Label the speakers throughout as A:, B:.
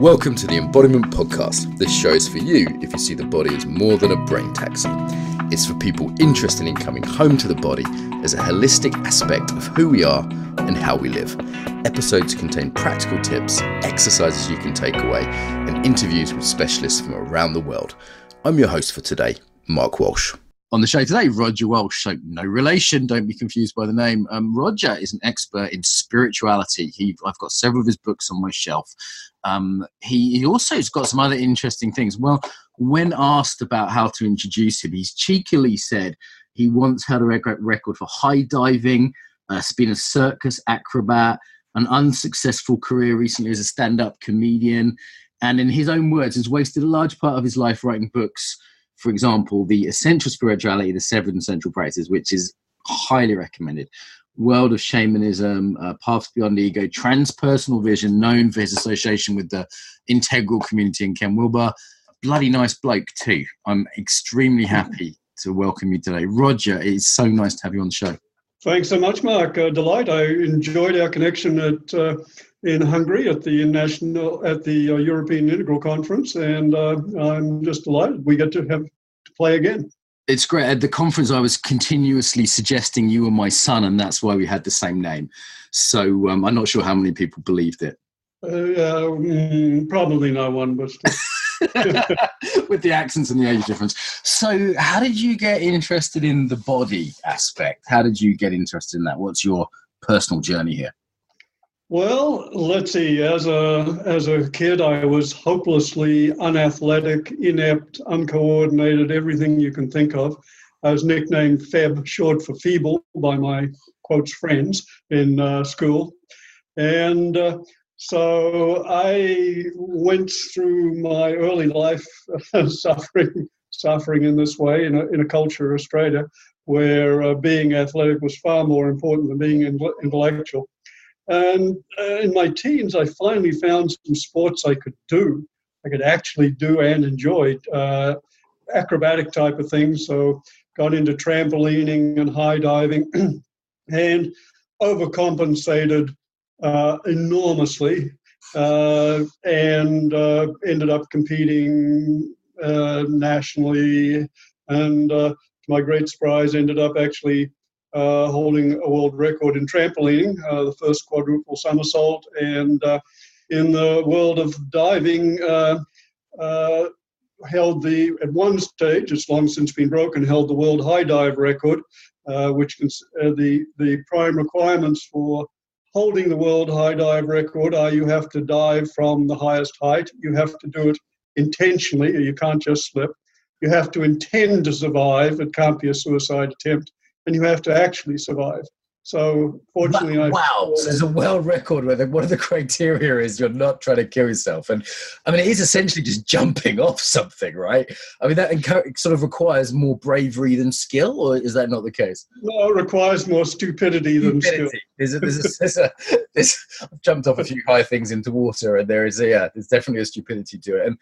A: Welcome to the Embodiment Podcast. This show is for you if you see the body as more than a brain taxi. It's for people interested in coming home to the body as a holistic aspect of who we are and how we live. Episodes contain practical tips, exercises you can take away, and interviews with specialists from around the world. I'm your host for today, Mark Walsh. On the show today, Roger Walsh, so no relation, don't be confused by the name. Roger is an expert in spirituality. I've got several of his books on my shelf. He also has got some other interesting things. Well, when asked about how to introduce him, he's cheekily said he once had a record for high diving, been a circus acrobat, an unsuccessful career recently as a stand-up comedian, and in his own words, has wasted a large part of his life writing books. For example, The Essential Spirituality, The 7 Essential Practices, which is highly recommended. World of Shamanism, Paths Beyond Ego, Transpersonal Vision, known for his association with the integral community in Ken Wilber. Bloody nice bloke too. I'm extremely happy to welcome you today. Roger, it is so nice to have you on the show.
B: Thanks so much, Mark. Delight. I enjoyed our connection in Hungary at the European Integral Conference, and I'm just delighted we get to play again.
A: It's great. At the conference, I was continuously suggesting you were my son, and that's why we had the same name. So I'm not sure how many people believed it.
B: Probably no one, but
A: with the accents and the age difference. So how did you get interested in the body aspect? How did you get interested in that? What's your personal journey here?
B: Well, let's see. As a kid, I was hopelessly unathletic, inept, uncoordinated, everything you can think of. I was nicknamed Feb, short for feeble, by my quotes friends in school. And so I went through my early life suffering in this way in a culture, Australia, where being athletic was far more important than being intellectual. And in my teens, I finally found some sports I could actually do and enjoy, acrobatic type of things. So got into trampolining and high diving and overcompensated enormously and ended up competing nationally. And to my great surprise, ended up actually holding a world record in trampolining, the first quadruple somersault, and in the world of diving, at one stage, it's long since been broken, held the world high dive record, which the prime requirements for holding the world high dive record are you have to dive from the highest height, you have to do it intentionally, or you can't just slip, you have to intend to survive, it can't be a suicide attempt, and you have to actually survive. So fortunately,
A: wow. So there's a world record where one of the criteria is you're not trying to kill yourself. And I mean, it is essentially just jumping off something, right? I mean, that sort of requires more bravery than skill, or is that not the case?
B: No, it requires more stupidity than skill.
A: I've jumped off a few high things into water, and there's definitely a stupidity to it. And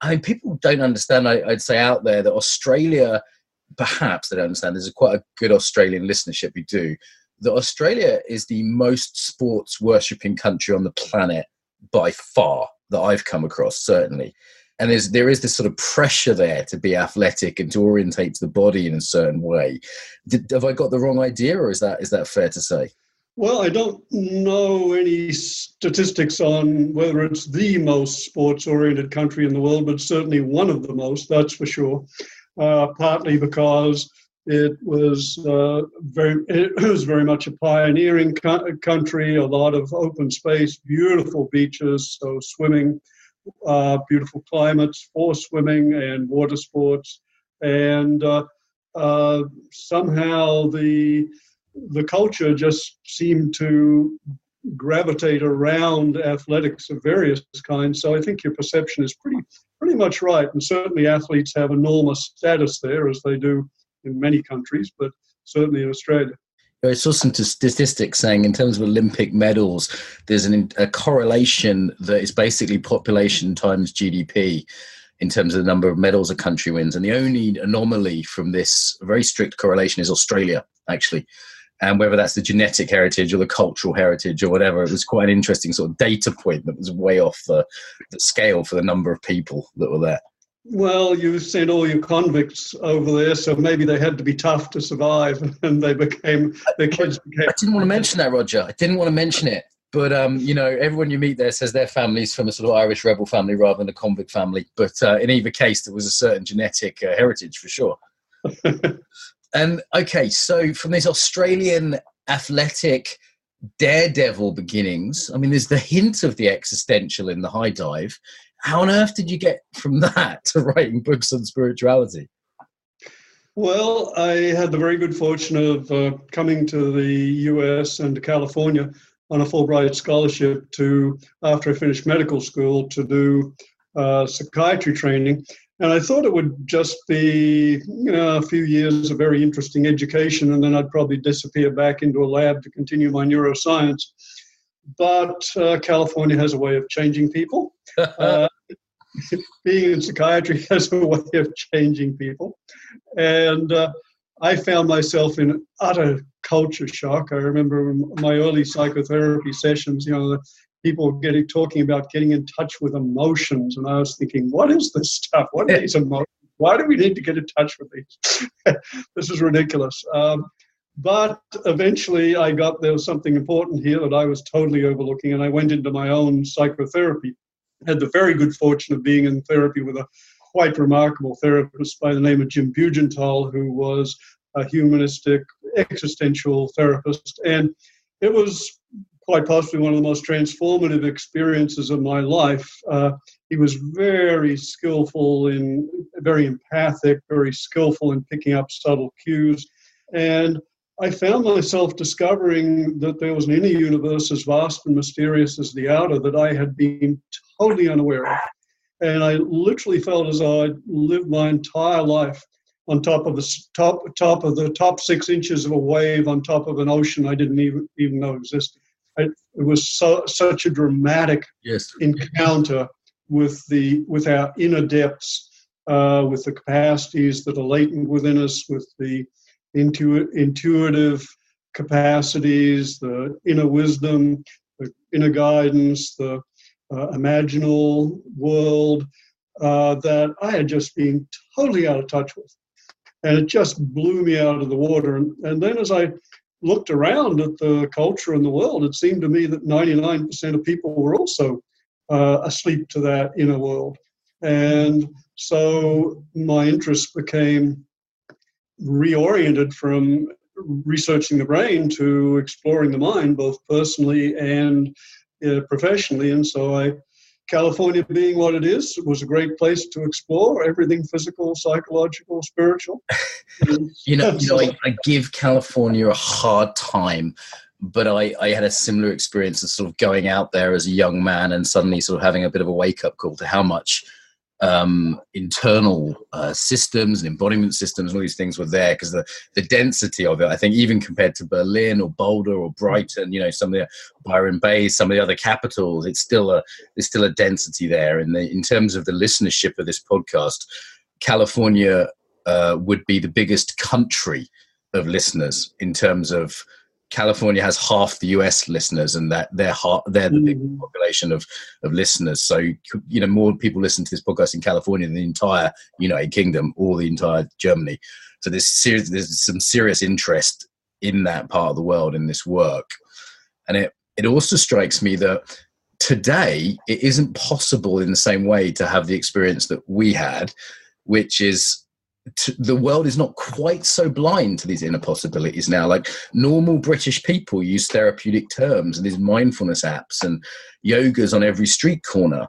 A: I mean, people don't understand, I'd say out there, that Australia, perhaps they don't understand, there's quite a good Australian listenership we do, that Australia is the most sports worshipping country on the planet by far that I've come across, certainly. And there is this sort of pressure there to be athletic and to orientate to the body in a certain way. Have I got the wrong idea, or is that fair to say?
B: Well, I don't know any statistics on whether it's the most sports-oriented country in the world, but certainly one of the most, that's for sure. Partly because it was very much a pioneering country, a lot of open space, beautiful beaches, so swimming, beautiful climates for swimming and water sports, and somehow the culture just seemed to gravitate around athletics of various kinds. So I think your perception is pretty much right, and certainly athletes have enormous status there, as they do in many countries, but certainly in Australia.
A: I saw some statistics saying in terms of Olympic medals, there's a correlation that is basically population times GDP in terms of the number of medals a country wins. And the only anomaly from this very strict correlation is Australia, actually. And whether that's the genetic heritage or the cultural heritage or whatever, it was quite an interesting sort of data point that was way off the scale for the number of people that were there.
B: Well, you sent all your convicts over there, so maybe they had to be tough to survive, and their kids became...
A: I didn't want to mention that, Roger. I didn't want to mention it. But, everyone you meet there says their family's from a sort of Irish rebel family rather than a convict family. But in either case, there was a certain genetic heritage for sure. And, okay, so from these Australian athletic daredevil beginnings, I mean, there's the hint of the existential in the high dive. How on earth did you get from that to writing books on spirituality?
B: Well, I had the very good fortune of coming to the US and to California on a Fulbright scholarship after I finished medical school, to do psychiatry training. And I thought it would just be, a few years of very interesting education, and then I'd probably disappear back into a lab to continue my neuroscience. But California has a way of changing people. Being in psychiatry has a way of changing people. And I found myself in utter culture shock. I remember in my early psychotherapy sessions, people talking about getting in touch with emotions. And I was thinking, what is this stuff? What are these emotions? Why do we need to get in touch with these? This is ridiculous. But eventually there was something important here that I was totally overlooking, and I went into my own psychotherapy. I had the very good fortune of being in therapy with a quite remarkable therapist by the name of Jim Bugenthal, who was a humanistic existential therapist. And it was quite possibly one of the most transformative experiences of my life. He was very skillful very empathic, very skillful in picking up subtle cues. And I found myself discovering that there was an inner universe as vast and mysterious as the outer that I had been totally unaware of. And I literally felt as though I'd lived my entire life on top of the top 6 inches of a wave on top of an ocean I didn't even know existed. It was such a dramatic encounter with our inner depths, with the capacities that are latent within us, with the intuitive capacities, the inner wisdom, the inner guidance, the imaginal world that I had just been totally out of touch with. And it just blew me out of the water. And then as I looked around at the culture in the world, it seemed to me that 99% of people were also asleep to that inner world. And so my interest became reoriented from researching the brain to exploring the mind, both personally and professionally. And so California being what it is, was a great place to explore everything physical, psychological, spiritual.
A: I give California a hard time, but I had a similar experience of sort of going out there as a young man and suddenly sort of having a bit of a wake-up call to how much internal systems and embodiment systems and all these things were there, because the density of it, I think, even compared to Berlin or Boulder or Brighton, some of the Byron Bay, some of the other capitals, there's still a density there. And in terms of the listenership of this podcast, California would be the biggest country of listeners in terms of California has half the US listeners, and that they're the big population of listeners. So, more people listen to this podcast in California than the entire United Kingdom or the entire Germany. So there's some serious interest in that part of the world in this work. And it also strikes me that today it isn't possible in the same way to have the experience that we had, which is the world is not quite so blind to these inner possibilities now. Like, normal British people use therapeutic terms and these mindfulness apps and yogas on every street corner.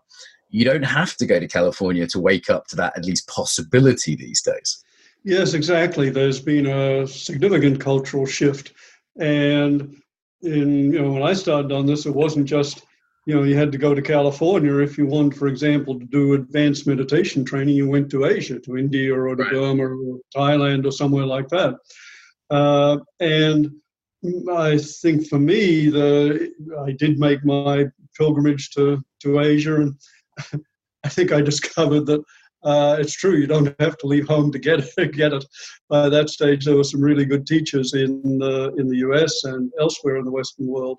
A: You don't have to go to California to wake up to that at least possibility these days.
B: Yes, exactly. There's been a significant cultural shift. And when I started on this, it wasn't just you had to go to California. If you wanted, for example, to do advanced meditation training, you went to Asia, to India or to Burma or Thailand or somewhere like that. And I think for me, I did make my pilgrimage to Asia, and I think I discovered that It's true, you don't have to leave home to get it. By that stage, there were some really good teachers in the US and elsewhere in the Western world.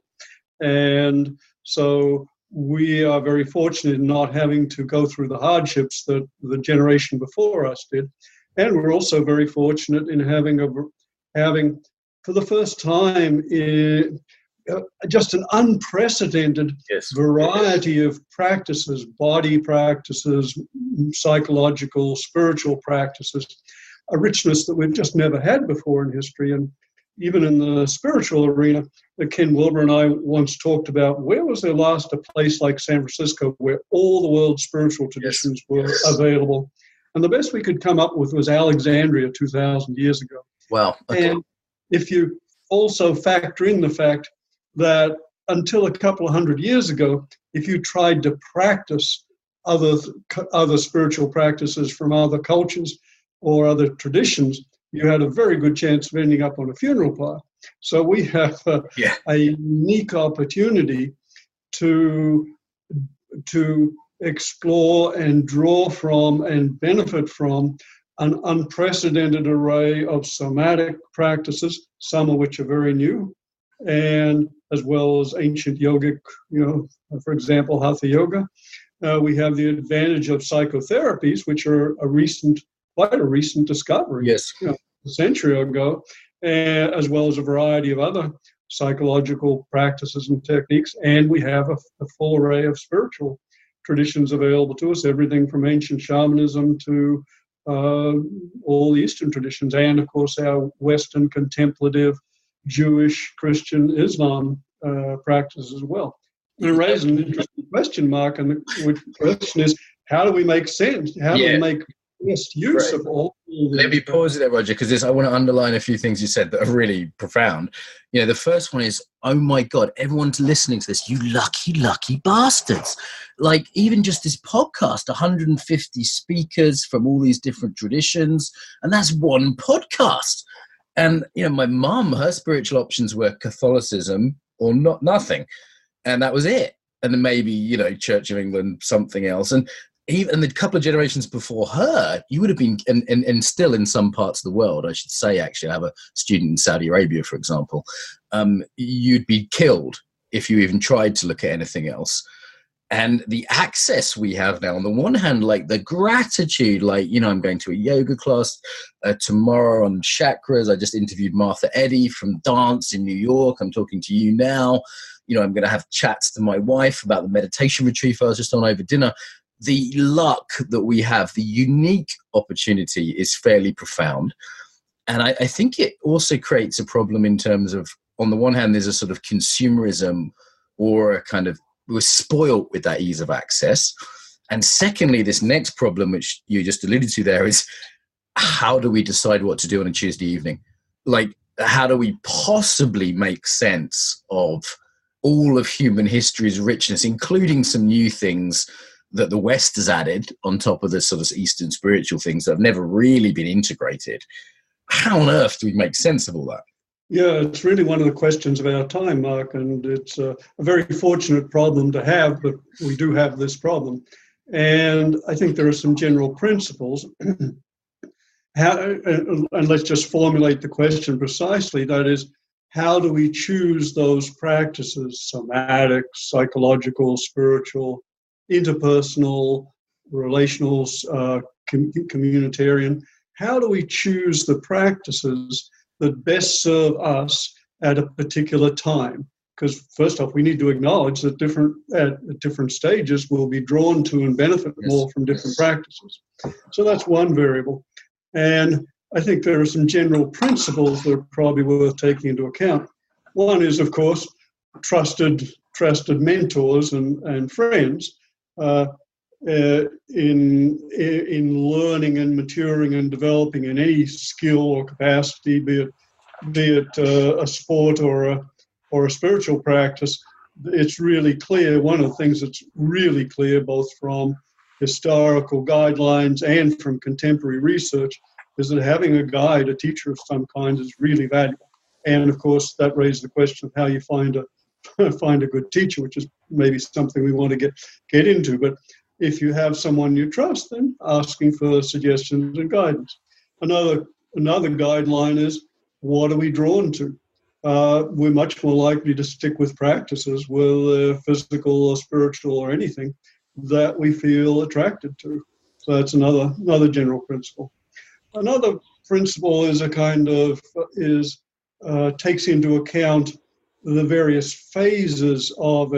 B: And so we are very fortunate in not having to go through the hardships that the generation before us did. And we're also very fortunate in having for the first time, just an unprecedented variety of practices, body practices, psychological, spiritual practices, a richness that we've just never had before in history. And even in the spiritual arena, Ken Wilber and I once talked about, where was there last a place like San Francisco where all the world's spiritual traditions were available? And the best we could come up with was Alexandria 2,000 years ago.
A: Wow. Okay.
B: And if you also factor in the fact that until a couple of hundred years ago, if you tried to practice other spiritual practices from other cultures or other traditions, you had a very good chance of ending up on a funeral pyre. So we have a unique opportunity to explore and draw from and benefit from an unprecedented array of somatic practices, some of which are very new, and as well as ancient yogic, for example, Hatha Yoga. We have the advantage of psychotherapies, which are quite a recent discovery.
A: Yes.
B: A century ago, as well as a variety of other psychological practices and techniques. And we have a full array of spiritual traditions available to us, everything from ancient shamanism to all the Eastern traditions, and of course our Western contemplative Jewish, Christian, Islam practices as well. And it raises an interesting question, Mark, and the question is, how do we make sense? How do we make best use of all these?
A: Let me pause it there, Roger, because I want to underline a few things you said that are really profound. The first one is, oh my God, everyone's listening to this, you lucky, lucky bastards. Like, even just this podcast, 150 speakers from all these different traditions, and that's one podcast. And, my mum, her spiritual options were Catholicism or nothing. And that was it. And then maybe, Church of England, something else. And even the couple of generations before her, you would have been, and still in some parts of the world, I should say, actually, I have a student in Saudi Arabia, for example, you'd be killed if you even tried to look at anything else. And the access we have now, on the one hand, like the gratitude, I'm going to a yoga class tomorrow on chakras. I just interviewed Martha Eddy from Dance in New York. I'm talking to you now. I'm going to have chats to my wife about the meditation retreat I was just on over dinner. The luck that we have, the unique opportunity is fairly profound. And I think it also creates a problem in terms of, on the one hand, there's a sort of consumerism or a kind of, we're spoiled with that ease of access. And secondly, this next problem, which you just alluded to there, is how do we decide what to do on a Tuesday evening? Like, how do we possibly make sense of all of human history's richness, including some new things that the West has added on top of the sort of Eastern spiritual things that have never really been integrated? How on earth do we make sense of all that?
B: Yeah, it's really one of the questions of our time, Mark, and it's a very fortunate problem to have, but we do have this problem. And I think there are some general principles. And let's just formulate the question precisely. That is, how do we choose those practices, somatic, psychological, spiritual, interpersonal, relational, communitarian? How do we choose the practices that best serve us at a particular time? Because first off, we need to acknowledge that at different stages we'll be drawn to and benefit more from different practices. So that's one variable. And I think there are some general principles that are probably worth taking into account. One is, of course, trusted mentors and friends in learning and maturing and developing in any skill or capacity, be it a sport or a spiritual practice. It's really clear. One of the things that's really clear, both from historical guidelines and from contemporary research, is that having a guide, a teacher of some kind, is really valuable. And of course, that raises the question of how you find a good teacher, which is maybe something we want to get into. But if you have someone you trust, then asking for suggestions and guidance. Another guideline is, what are we drawn to? We're much more likely to stick with practices, whether physical or spiritual or anything, that we feel attracted to. So that's another general principle. Another principle is takes into account the various phases of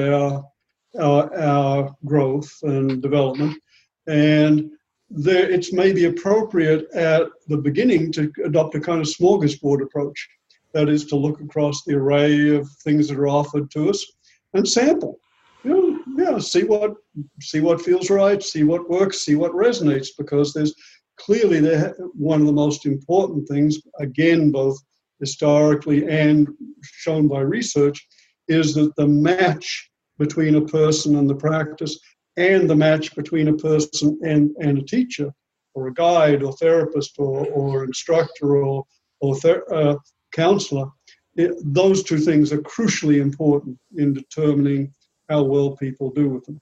B: our growth and development, and it's maybe appropriate at the beginning to adopt a kind of smorgasbord approach. That is, to look across the array of things that are offered to us and sample. See what feels right, see what works, see what resonates, because there's clearly one of the most important things, again, both historically and shown by research, is that the match between a person and the practice, and the match between a person and a teacher, or a guide, or therapist, or instructor, or counselor, those two things are crucially important in determining how well people do with them.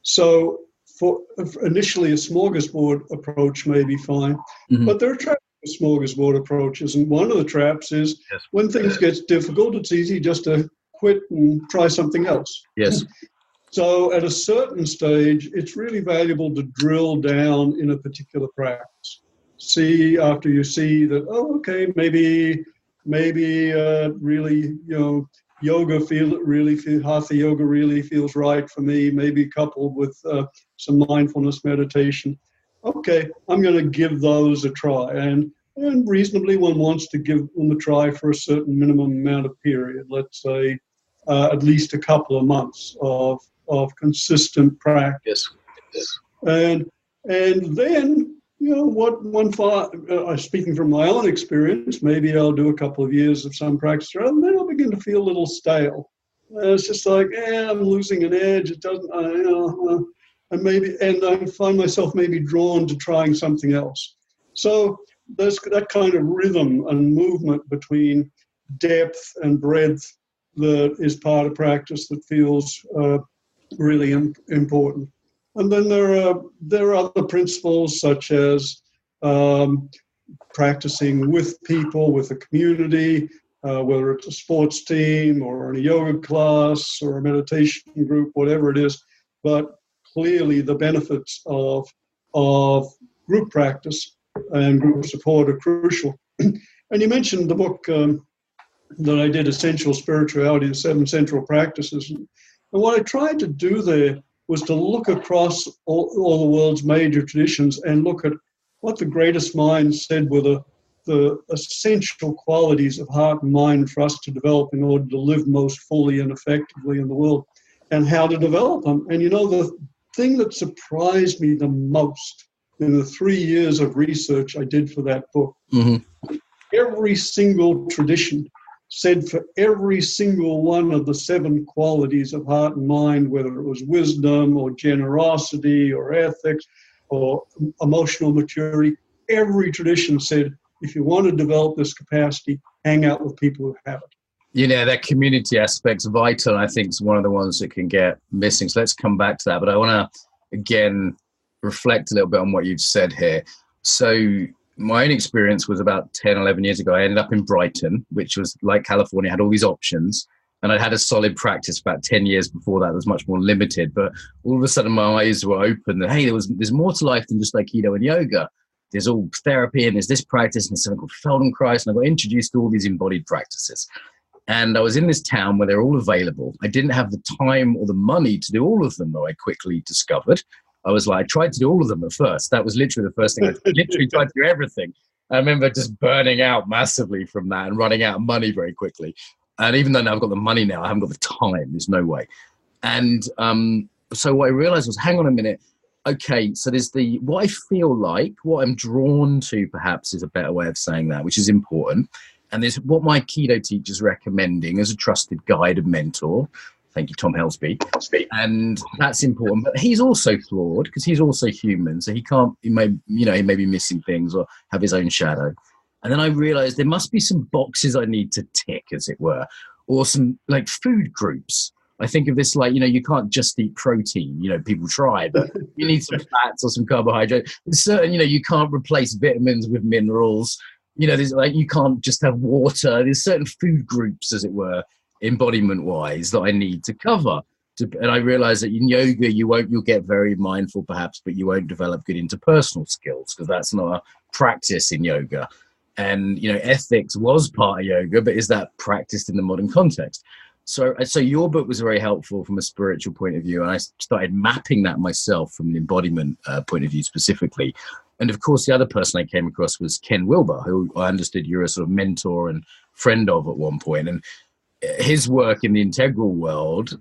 B: So for initially a smorgasbord approach may be fine, but there are traps with smorgasbord approaches, and one of the traps is when things get difficult, it's easy just to quit and try something else.
A: Yes.
B: So at a certain stage, it's really valuable to drill down in a particular practice. After you see that, maybe really, hatha yoga really feels right for me, maybe coupled with some mindfulness meditation. Okay, I'm going to give those a try. And reasonably, one wants to give them a try for a certain minimum amount of period, let's say at least a couple of months of consistent practice.
A: Yes.
B: And then, speaking from my own experience, maybe I'll do a couple of years of some practice, and then I'll begin to feel a little stale. It's just like, I'm losing an edge. It doesn't, and I find myself maybe drawn to trying something else. So there's that kind of rhythm and movement between depth and breadth that is part of practice that feels really important. And then there are other principles, such as practicing with people, with a community, whether it's a sports team or in a yoga class or a meditation group, whatever it is. But clearly the benefits of group practice and group support are crucial. And you mentioned the book that I did, Essential Spirituality, the 7 Central Practices. And what I tried to do there was to look across all the world's major traditions and look at what the greatest minds said were the essential qualities of heart and mind for us to develop in order to live most fully and effectively in the world, and how to develop them. And the thing that surprised me the most in the 3 years of research I did for that book, every single tradition said for every single one of the 7 qualities of heart and mind, whether it was wisdom or generosity or ethics or emotional maturity, every tradition said, if you want to develop this capacity, hang out with people who have it.
A: That community aspect's vital. I think it's one of the ones that can get missing. So let's come back to that. But I want to, again, reflect a little bit on what you've said here. So my own experience was about 10, 11 years ago. I ended up in Brighton, which was like California, had all these options. And I'd had a solid practice about 10 years before that. It was much more limited. But all of a sudden, my eyes were open that, hey, there's more to life than just Aikido and yoga. There's all therapy, and there's this practice, and there's something called Feldenkrais, and I got introduced to all these embodied practices. And I was in this town where they're all available. I didn't have the time or the money to do all of them, though I quickly discovered. I tried to do all of them at first. That was literally the first thing. I literally tried to do everything. I remember just burning out massively from that and running out of money very quickly. And even though now I've got the money now, I haven't got the time. There's no way. And so what I realized was, hang on a minute. Okay, so there's what I feel like, what I'm drawn to, perhaps is a better way of saying that, which is important. And there's what my Aikido teacher's recommending as a trusted guide and mentor. Thank you, Tom Helsby. And that's important. But he's also flawed because he's also human. So he may be missing things or have his own shadow. And then I realized there must be some boxes I need to tick, as it were, or some like food groups
C: I think of this like, you can't just eat protein. People try, but you need some fats or some carbohydrate. There's certain, you can't replace vitamins with minerals. There's like, you can't just have water. There's certain food groups, as it were, embodiment-wise, that I need to cover. And I realize that in yoga, you'll get very mindful perhaps, but you won't develop good interpersonal skills because that's not a practice in yoga. And, ethics was part of yoga, but is that practiced in the modern context? So your book was very helpful from a spiritual point of view. And I started mapping that myself from an embodiment point of view specifically. And of course, the other person I came across was Ken Wilber, who I understood you're a sort of mentor and friend of at one point. And his work in the integral world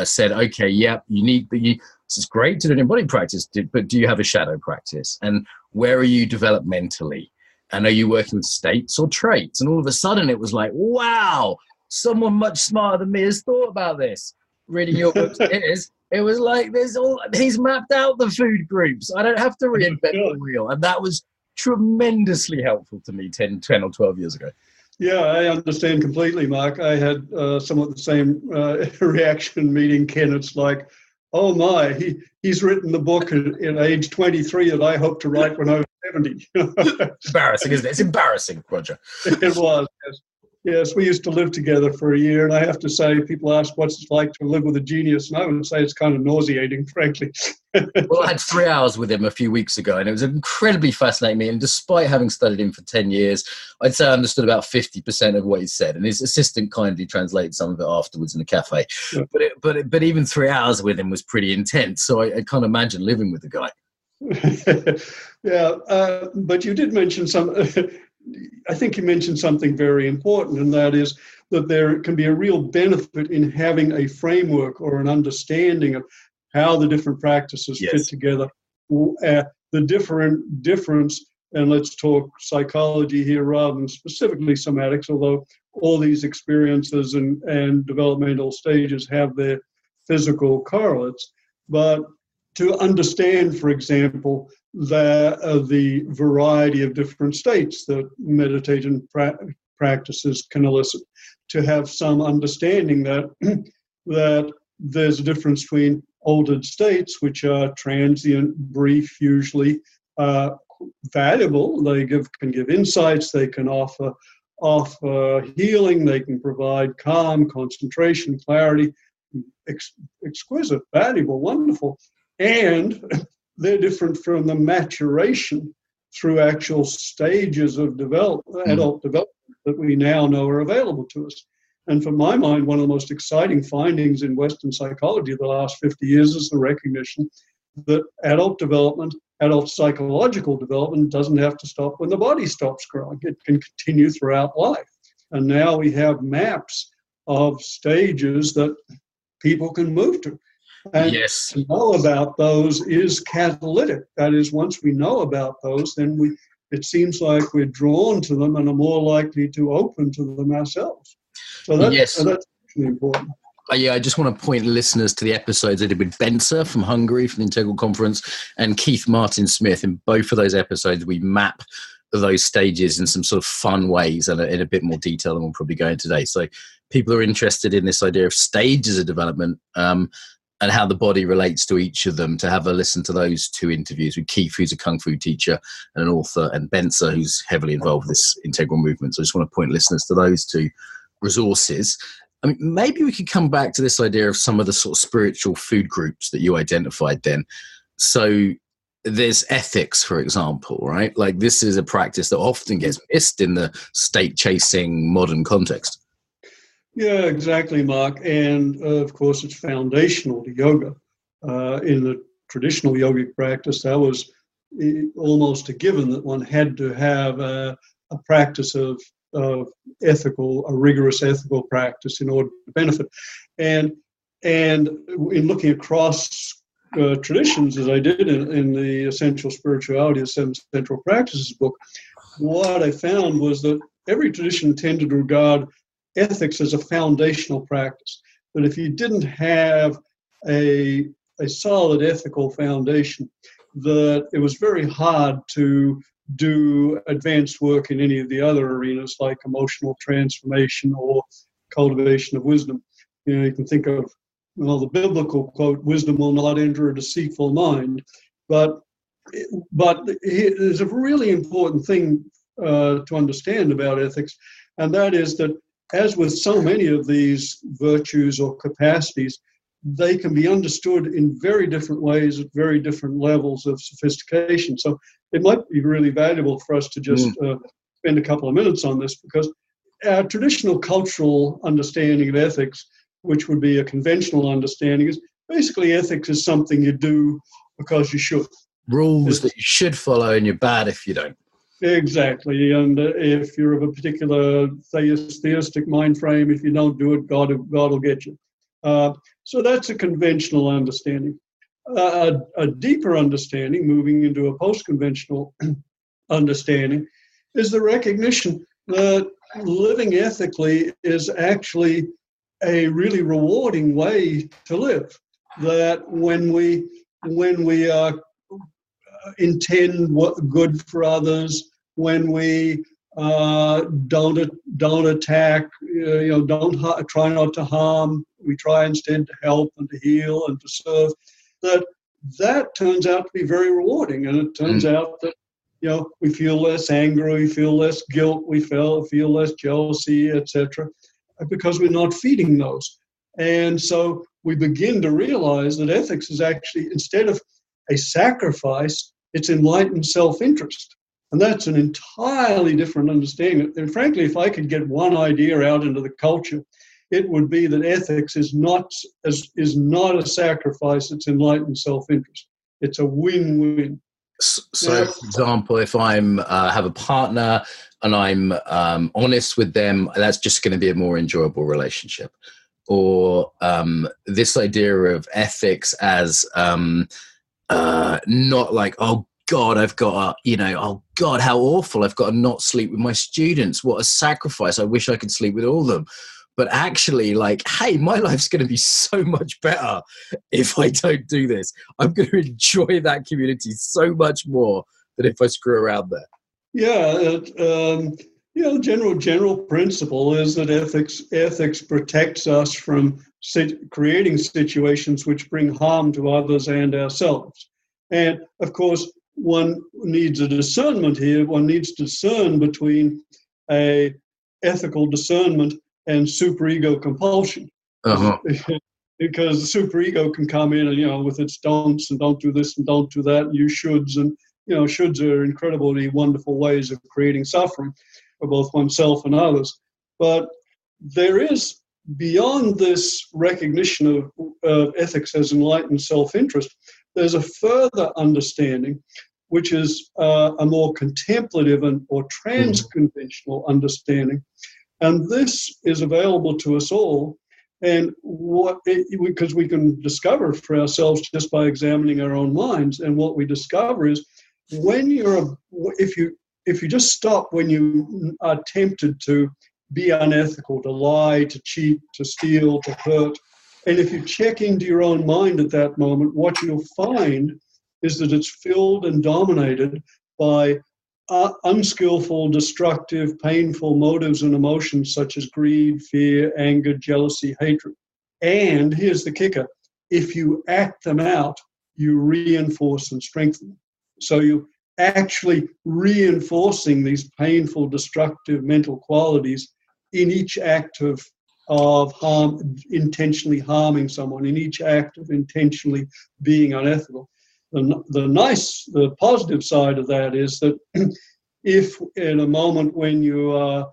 C: said, okay, yeah, this is great to do an embodied practice, but do you have a shadow practice? And where are you developmentally? And are you working with states or traits? And all of a sudden it was like, wow, someone much smarter than me has thought about this. Reading your books, it was like he's mapped out the food groups. I don't have to reinvent the wheel. And that was tremendously helpful to me 10 or 12 years ago.
B: Yeah, I understand completely, Mark. I had somewhat the same reaction meeting Ken. It's like, oh my, he's written the book at age 23 that I hope to write when I was 70.
C: It's embarrassing, isn't it? It's embarrassing, Roger.
B: It was, yes. Yes, we used to live together for a year, and I have to say, people ask what's it like to live with a genius, and I would say it's kind of nauseating, frankly.
C: Well, I had 3 hours with him a few weeks ago, and it was incredibly fascinating. And despite having studied him for 10 years, I'd say I understood about 50% of what he said, and his assistant kindly translated some of it afterwards in a cafe. Yeah. But even 3 hours with him was pretty intense, so I can't imagine living with the guy.
B: Yeah, but you did mention I think you mentioned something very important, and that is that there can be a real benefit in having a framework or an understanding of how the different practices fit together. The difference, and let's talk psychology here rather than specifically somatics, although all these experiences and developmental stages have their physical correlates. But to understand, for example, the variety of different states that meditation practices can elicit, to have some understanding that there's a difference between altered states, which are transient, brief, usually valuable. They can give insights. They can offer healing. They can provide calm, concentration, clarity, exquisite, valuable, wonderful, and they're different from the maturation through actual stages of adult development that we now know are available to us. And from my mind, one of the most exciting findings in Western psychology of the last 50 years is the recognition that adult psychological development doesn't have to stop when the body stops growing. It can continue throughout life. And now we have maps of stages that people can move to. And to know about those is catalytic. That is, once we know about those, then it seems like we're drawn to them and are more likely to open to them ourselves. So that's really important.
C: I just want to point listeners to the episodes I did with Benza from Hungary for the Integral Conference and Keith Martin Smith. In both of those episodes, we map those stages in some sort of fun ways and in a bit more detail than we'll probably go into today. So people are interested in this idea of stages of development, and how the body relates to each of them, to have a listen to those two interviews with Keith, who's a Kung Fu teacher and an author, and Benza, who's heavily involved with this integral movement. So I just want to point listeners to those two resources. I mean, maybe we could come back to this idea of some of the sort of spiritual food groups that you identified then. So there's ethics, for example, right? Like this is a practice that often gets missed in the state-chasing modern context.
B: Yeah, exactly, Mark. And of course, it's foundational to yoga. In the traditional yogic practice, that was almost a given that one had to have a practice of a rigorous ethical practice in order to benefit. And in looking across traditions, as I did in the Essential Spirituality of Seven Central Practices book, what I found was that every tradition tended to regard ethics as a foundational practice. That if you didn't have a solid ethical foundation, that it was very hard to do advanced work in any of the other arenas like emotional transformation or cultivation of wisdom. You know, you can think of well, the biblical quote, wisdom will not enter a deceitful mind. But there's a really important thing to understand about ethics, and that is that, as with so many of these virtues or capacities, they can be understood in very different ways at very different levels of sophistication. So it might be really valuable for us to just spend a couple of minutes on this, because our traditional cultural understanding of ethics, which would be a conventional understanding, is basically ethics is something you do because you should.
C: Rules that you should follow, and you're bad if you don't.
B: Exactly. And if you're of a particular theistic mind frame, if you don't do it, God will get you. So that's a conventional understanding. A deeper understanding, moving into a post-conventional understanding, is the recognition that living ethically is actually a really rewarding way to live. That when we intend what good for others, when we don't attack, try not to harm, we try instead to help and to heal and to serve, that turns out to be very rewarding. And it turns out that we feel less anger, we feel less guilt, we feel less jealousy, etc., because we're not feeding those. And so we begin to realize that ethics is actually, instead of a sacrifice, it's enlightened self-interest. And that's an entirely different understanding. And frankly, if I could get one idea out into the culture, it would be that ethics is not a sacrifice, it's enlightened self-interest. It's a win-win.
C: So, for example, if I'm have a partner and I'm honest with them, that's just going to be a more enjoyable relationship. Or this idea of ethics as not like, oh God, I've got oh God, how awful, I've got to not sleep with my students. What a sacrifice. I wish I could sleep with all of them. But actually, like, hey, my life's going to be so much better if I don't do this. I'm going to enjoy that community so much more than if I screw around there.
B: Yeah, general principle is that ethics protects us from creating situations which bring harm to others and ourselves. And of course, one needs a discernment here. One needs to discern between a ethical discernment and superego compulsion.
C: Uh-huh.
B: Because the superego can come in and, with its don'ts and don't do this and don't do that, and you shoulds, and, shoulds are incredibly wonderful ways of creating suffering for both oneself and others. But there is, beyond this recognition of ethics as enlightened self-interest, there's a further understanding, which is a more contemplative or trans-conventional understanding. And this is available to us all, and because we can discover for ourselves just by examining our own minds. And what we discover is if you just stop when you are tempted to be unethical, to lie, to cheat, to steal, to hurt, and if you check into your own mind at that moment, what you'll find is that it's filled and dominated by unskillful, destructive, painful motives and emotions such as greed, fear, anger, jealousy, hatred. And here's the kicker: if you act them out, you reinforce and strengthen them. So you actually reinforcing these painful, destructive mental qualities in each act of harm, intentionally harming someone, in each act of intentionally being unethical. The positive side of that is that if in a moment when you are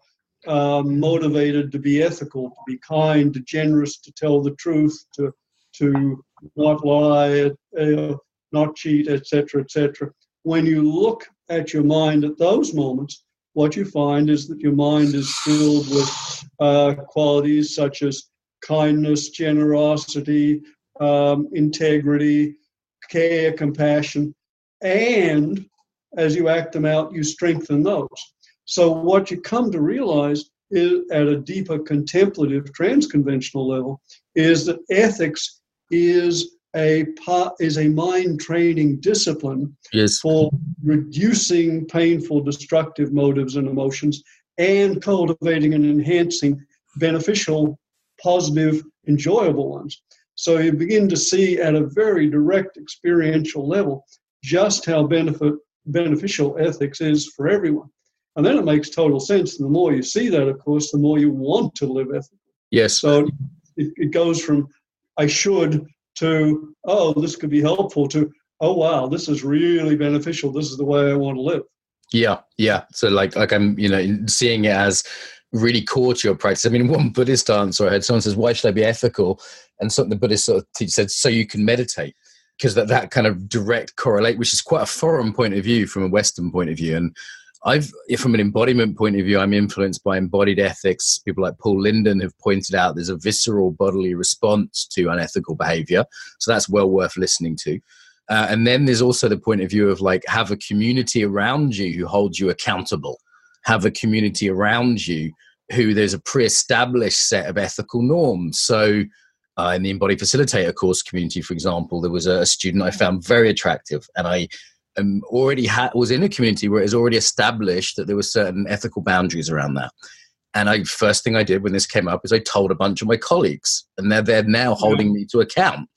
B: motivated to be ethical, to be kind, to generous, to tell the truth, to not lie, not cheat, etc., when you look at your mind at those moments, what you find is that your mind is filled with qualities such as kindness, generosity, integrity, care, compassion, and as you act them out, you strengthen those. So what you come to realize is, at a deeper contemplative transconventional level, is that ethics is a mind training discipline for reducing painful, destructive motives and emotions and cultivating and enhancing beneficial, positive, enjoyable ones. So you begin to see at a very direct experiential level just how beneficial ethics is for everyone. And then it makes total sense. And the more you see that, of course, the more you want to live ethically.
A: Yes.
B: So it goes from I should to, oh, this could be helpful, to, oh, wow, this is really beneficial. This is the way I want to live.
A: Yeah, yeah. So like I'm, seeing it as really core to your practice. I mean, one Buddhist answer I had, someone says, why should I be ethical? And something the Buddhist sort of teacher said, so you can meditate. Because that kind of direct correlate, which is quite a foreign point of view from a Western point of view. And from an embodiment point of view, I'm influenced by embodied ethics. People like Paul Linden have pointed out there's a visceral bodily response to unethical behavior. So that's well worth listening to. And then there's also the point of view of like, have a community around you who holds you accountable. Have a community around you who there's a pre-established set of ethical norms. So in the Embodied Facilitator course community, for example, there was a student I found very attractive, and I was in a community where it was already established that there were certain ethical boundaries around that. And first thing I did when this came up is I told a bunch of my colleagues, and they're now holding me to account.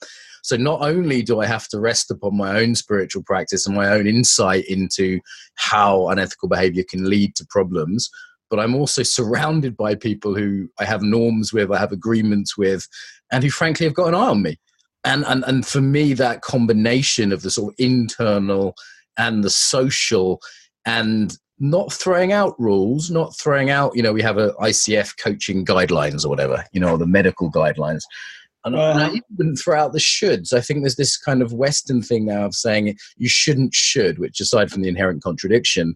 A: So not only do I have to rest upon my own spiritual practice and my own insight into how unethical behavior can lead to problems, but I'm also surrounded by people who I have norms with, I have agreements with, and who frankly have got an eye on me. And for me, that combination of the sort of internal and the social, and not throwing out rules, not throwing out, we have a ICF coaching guidelines or whatever, or the medical guidelines. And I even wouldn't throw out the shoulds. I think there's this kind of Western thing now of saying you shouldn't should, which aside from the inherent contradiction,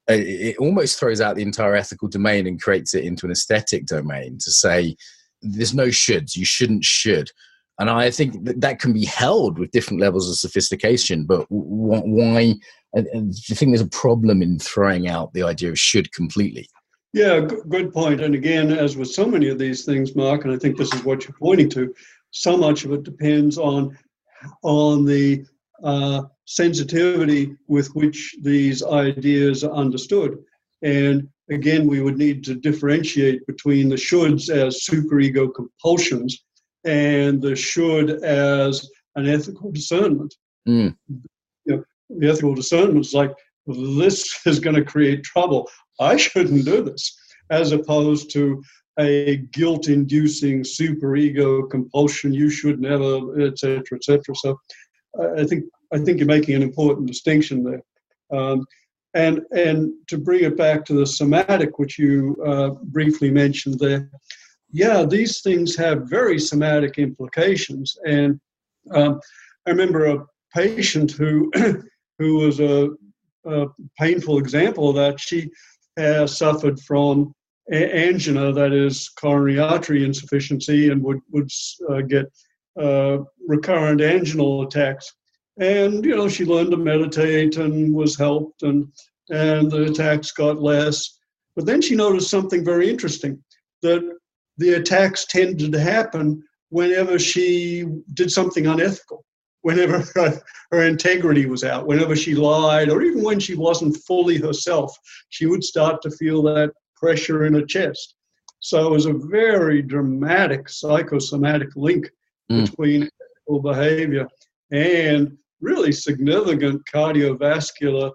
A: it almost throws out the entire ethical domain and creates it into an aesthetic domain to say there's no shoulds, you shouldn't should. And I think that can be held with different levels of sophistication, but why? Do you think there's a problem in throwing out the idea of should completely?
B: Yeah, good point. And again, as with so many of these things, Mark, and I think this is what you're pointing to, so much of it depends on the sensitivity with which these ideas are understood. And again, we would need to differentiate between the shoulds as superego compulsions and the should as an ethical discernment. The ethical discernment is like, well, this is going to create trouble. I shouldn't do this, as opposed to a guilt-inducing superego compulsion. You should never, et cetera, So I think you're making an important distinction there. And to bring it back to the somatic, which you briefly mentioned there, yeah, these things have very somatic implications. And I remember a patient who was a painful example of that. She has suffered from angina, that is coronary artery insufficiency, and would get recurrent anginal attacks. And, she learned to meditate and was helped, and the attacks got less. But then she noticed something very interesting, that the attacks tended to happen whenever she did something unethical, whenever her integrity was out, whenever she lied, or even when she wasn't fully herself, she would start to feel that pressure in her chest. So it was a very dramatic psychosomatic link between ethical behavior and really significant cardiovascular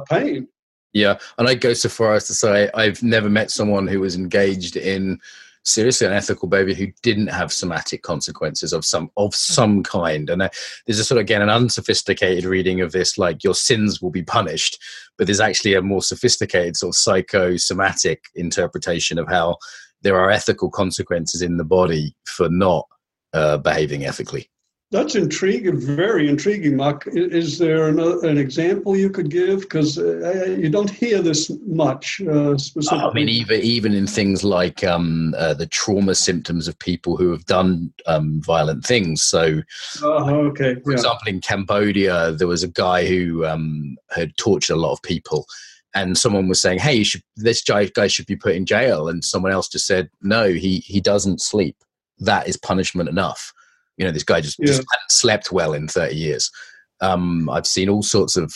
B: pain.
A: Yeah, and I'd go so far as to say I've never met someone who was engaged in seriously unethical behavior who didn't have somatic consequences of some kind. And there's a sort of, again, an unsophisticated reading of this, like your sins will be punished, but there's actually a more sophisticated sort of psychosomatic interpretation of how there are ethical consequences in the body for not behaving ethically.
B: That's intriguing, very intriguing, Mark. Is there an example you could give? Because you don't hear this much specifically.
A: I mean, even in things like the trauma symptoms of people who have done violent things. So, for example, in Cambodia, there was a guy who had tortured a lot of people. And someone was saying, hey, this guy should be put in jail. And someone else just said, no, he doesn't sleep. That is punishment enough. This guy just hadn't slept well in 30 years. I've seen all sorts of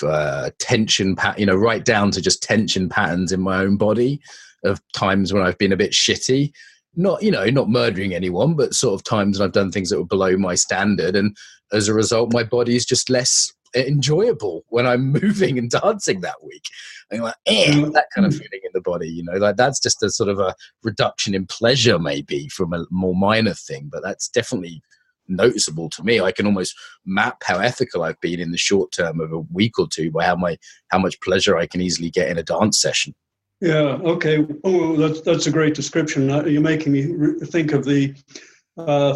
A: tension, right down to just tension patterns in my own body of times when I've been a bit shitty.
C: not murdering anyone, but sort of times when I've done things that were below my standard. And as a result, my body is just less enjoyable when I'm moving and dancing that week. And like, that kind of feeling in the body, like that's just a sort of a reduction in pleasure, maybe from a more minor thing, but that's definitely noticeable to me. I can almost map how ethical I've been in the short term of a week or two by how much pleasure I can easily get in a dance session.
B: Yeah. Okay. Oh, that's a great description. You're making me think of the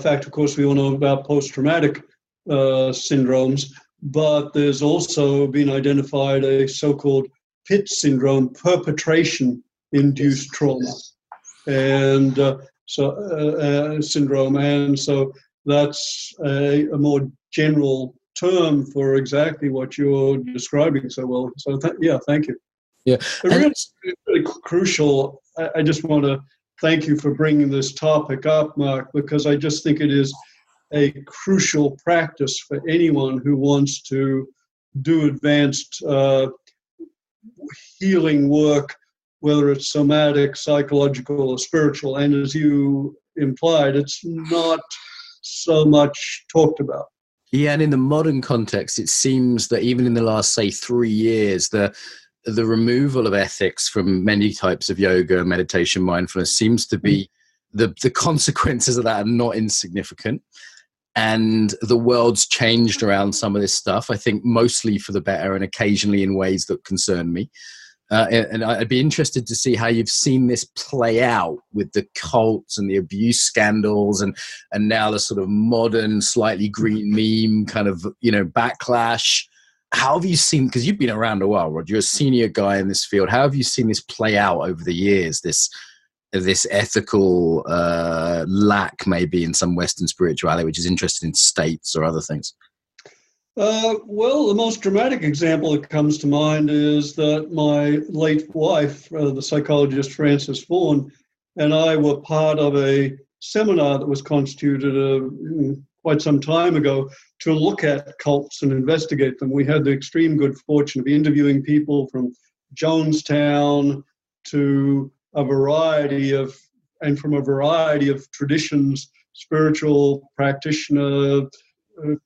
B: fact. Of course, we all know about post-traumatic syndromes, but there's also been identified a so-called PIT syndrome, perpetration-induced trauma, and syndrome, and so that's a more general term for exactly what you're describing so well. So thank you.
C: Yeah,
B: really crucial. I just want to thank you for bringing this topic up, Mark, because I just think it is a crucial practice for anyone who wants to do advanced healing work, whether it's somatic, psychological, or spiritual. And as you implied, it's not so much talked about.
C: Yeah, and in the modern context, it seems that even in the last, say, 3 years, the removal of ethics from many types of yoga, meditation, mindfulness seems to be the consequences of that are not insignificant. And the world's changed around some of this stuff, I think mostly for the better and occasionally in ways that concern me. And I'd be interested to see how you've seen this play out with the cults and the abuse scandals and now the sort of modern, slightly green meme kind of, backlash. How have you seen, because you've been around a while, Roger, you're a senior guy in this field. How have you seen this play out over the years, this ethical lack maybe in some Western spirituality, which is interested in states or other things?
B: Well, the most dramatic example that comes to mind is that my late wife, the psychologist Frances Vaughan, and I were part of a seminar that was constituted quite some time ago to look at cults and investigate them. We had the extreme good fortune of interviewing people from Jonestown to from a variety of traditions, spiritual practitioner,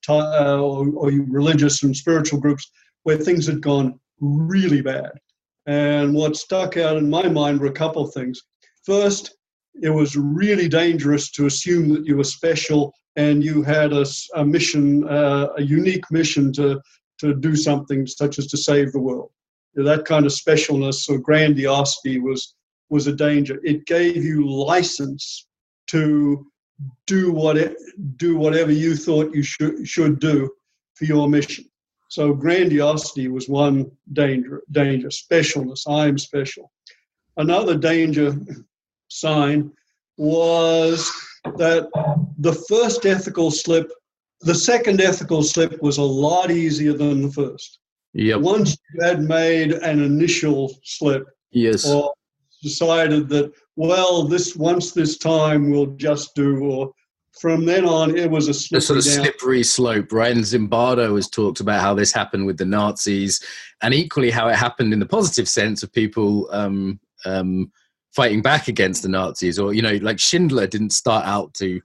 B: or religious and spiritual groups, where things had gone really bad. And what stuck out in my mind were a couple of things. First, it was really dangerous to assume that you were special and you had a mission, a unique mission to do something such as to save the world. That kind of specialness or grandiosity was a danger. It gave you license to do whatever you thought you should do for your mission. So grandiosity was one danger, specialness, I'm special. Another danger sign was that the second ethical slip was a lot easier than the first.
C: Yep.
B: Once you had made an initial slip,
C: yes,
B: or decided that, well, once this time we'll just do, or from then on it was a
C: slippery slope, right? And Zimbardo has talked about how this happened with the Nazis, and equally how it happened in the positive sense of people fighting back against the Nazis, or like Schindler didn't start out to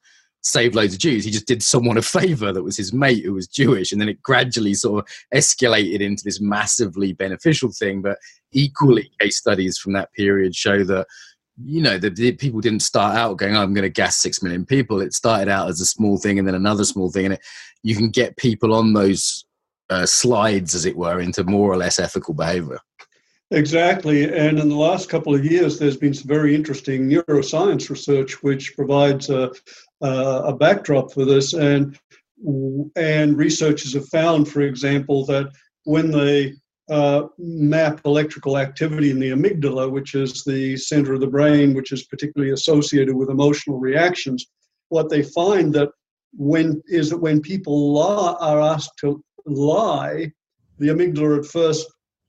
C: save loads of Jews. He just did someone a favor that was his mate who was Jewish, and then it gradually sort of escalated into this massively beneficial thing. But equally, case studies from that period show that the people didn't start out going, I'm going to gas 6 million people. It started out as a small thing and then another small thing, and you can get people on those slides, as it were, into more or less ethical behavior.
B: Exactly. And in the last couple of years, there's been some very interesting neuroscience research which provides a backdrop for this. And researchers have found, for example, that when they map electrical activity in the amygdala, which is the center of the brain, which is particularly associated with emotional reactions, what they find that when people are asked to lie, the amygdala at first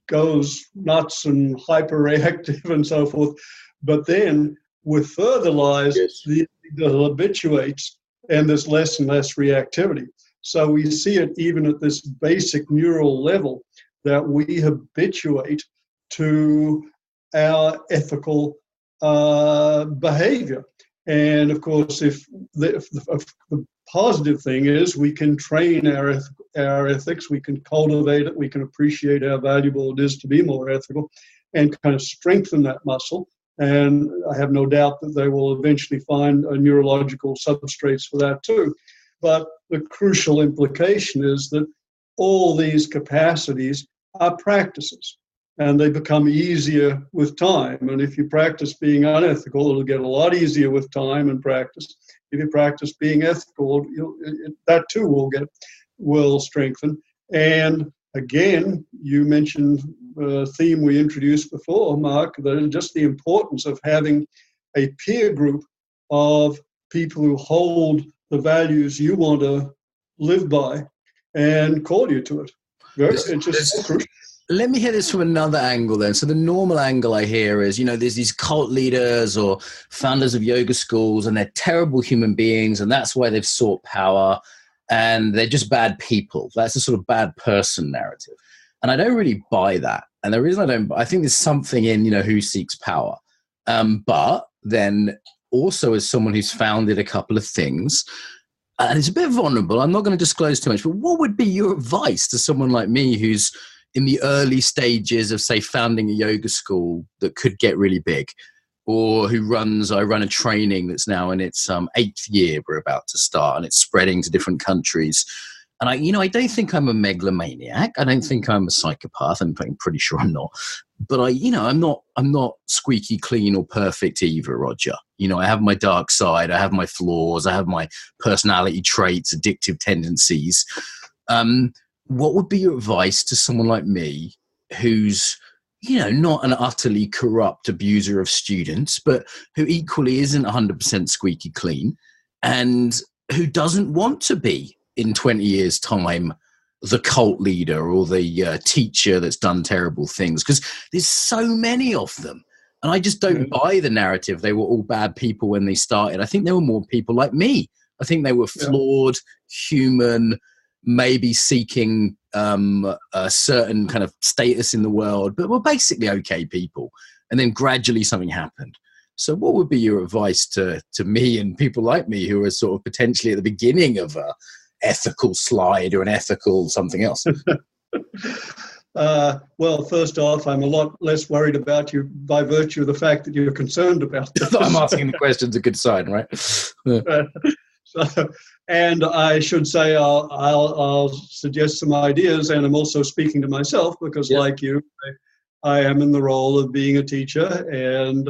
B: goes nuts and hyperreactive and so forth, but then with further lies, yes, the amygdala habituates and there's less and less reactivity. So we see it even at this basic neural level that we habituate to our ethical behavior. And of course, if the positive thing is we can train our ethics, we can cultivate it, we can appreciate how valuable it is to be more ethical and kind of strengthen that muscle. And I have no doubt that they will eventually find neurological substrates for that too. But the crucial implication is that all these capacities are practices, and they become easier with time. And if you practice being unethical, it'll get a lot easier with time and practice. If you practice being ethical, that too will strengthen. And again, you mentioned a theme we introduced before, Mark, just the importance of having a peer group of people who hold the values you want to live by and call you to it. It's just crucial.
A: Let me hear this from another angle then. So the normal angle I hear is, there's these cult leaders or founders of yoga schools, and they're terrible human beings, and that's why they've sought power, and they're just bad people. That's a sort of bad person narrative. And I don't really buy that. And the reason I think there's something in, who seeks power. But then also as someone who's founded a couple of things, and it's a bit vulnerable, I'm not going to disclose too much, but what would be your advice to someone like me who's in the early stages of, say, founding a yoga school that could get really big, or I run a training that's now in its 8th year we're about to start, and it's spreading to different countries. And I don't think I'm a megalomaniac. I don't think I'm a psychopath. I'm pretty sure I'm not. But I'm not squeaky clean or perfect either, Roger. I have my dark side. I have my flaws. I have my personality traits, addictive tendencies. What would be your advice to someone like me who's, not an utterly corrupt abuser of students, but who equally isn't 100% squeaky clean, and who doesn't want to be in 20 years' time the cult leader or the teacher that's done terrible things? Because there's so many of them. And I just don't buy the narrative they were all bad people when they started. I think there were more people like me. I think they were flawed, human, maybe seeking a certain kind of status in the world, but were basically okay people. And then gradually something happened. So what would be your advice to me and people like me who are sort of potentially at the beginning of a ethical slide or an ethical something else?
B: Well, first off, I'm a lot less worried about you by virtue of the fact that you're concerned about this.
A: I'm asking the question's a good sign, right?
B: And I should say I'll suggest some ideas, and I'm also speaking to myself because, like you, I am in the role of being a teacher, and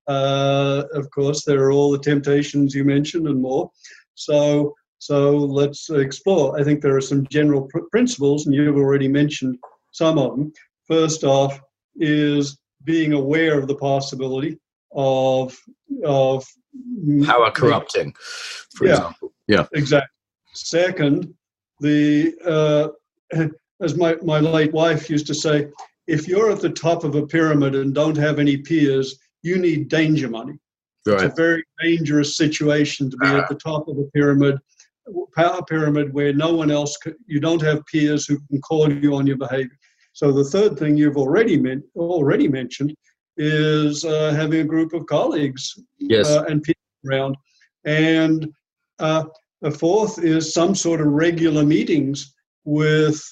B: of course there are all the temptations you mentioned and more. So let's explore. I think there are some general principles, and you've already mentioned some of them. First off is being aware of the possibility of
A: power corrupting, for example. Yeah,
B: exactly. Second, as my late wife used to say, if you're at the top of a pyramid and don't have any peers, you need danger money. Right. It's a very dangerous situation to be at the top of a pyramid, power pyramid, where no one else, you don't have peers who can call you on your behavior. So the third thing you've already mentioned is having a group of colleagues and people around. And the fourth is some sort of regular meetings with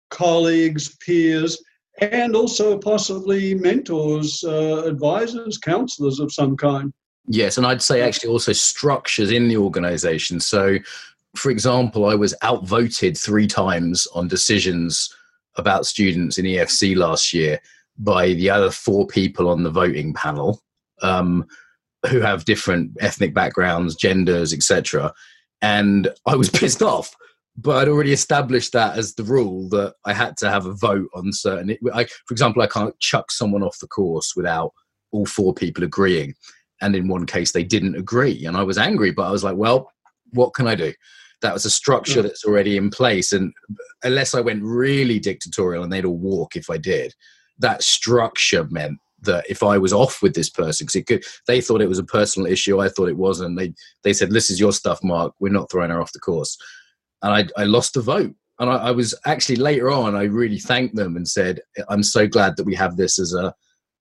B: colleagues, peers, and also possibly mentors, advisors, counselors of some kind.
A: Yes, and I'd say actually also structures in the organization. So, for example, I was outvoted 3 times on decisions about students in EFC last year by the other 4 people on the voting panel, who have different ethnic backgrounds, genders, etc. And I was pissed off, but I'd already established that as the rule that I had to have a vote on certain. For example, I can't chuck someone off the course without all 4 people agreeing. And in one case, they didn't agree. And I was angry, but I was like, well, what can I do? That was a structure that's already in place. And unless I went really dictatorial, and they'd all walk if I did, that structure meant that if I was off with this person, because they thought it was a personal issue, I thought it wasn't. They said, this is your stuff, Mark. We're not throwing her off the course. And I lost the vote. And I was actually later on, I really thanked them and said, I'm so glad that we have this as a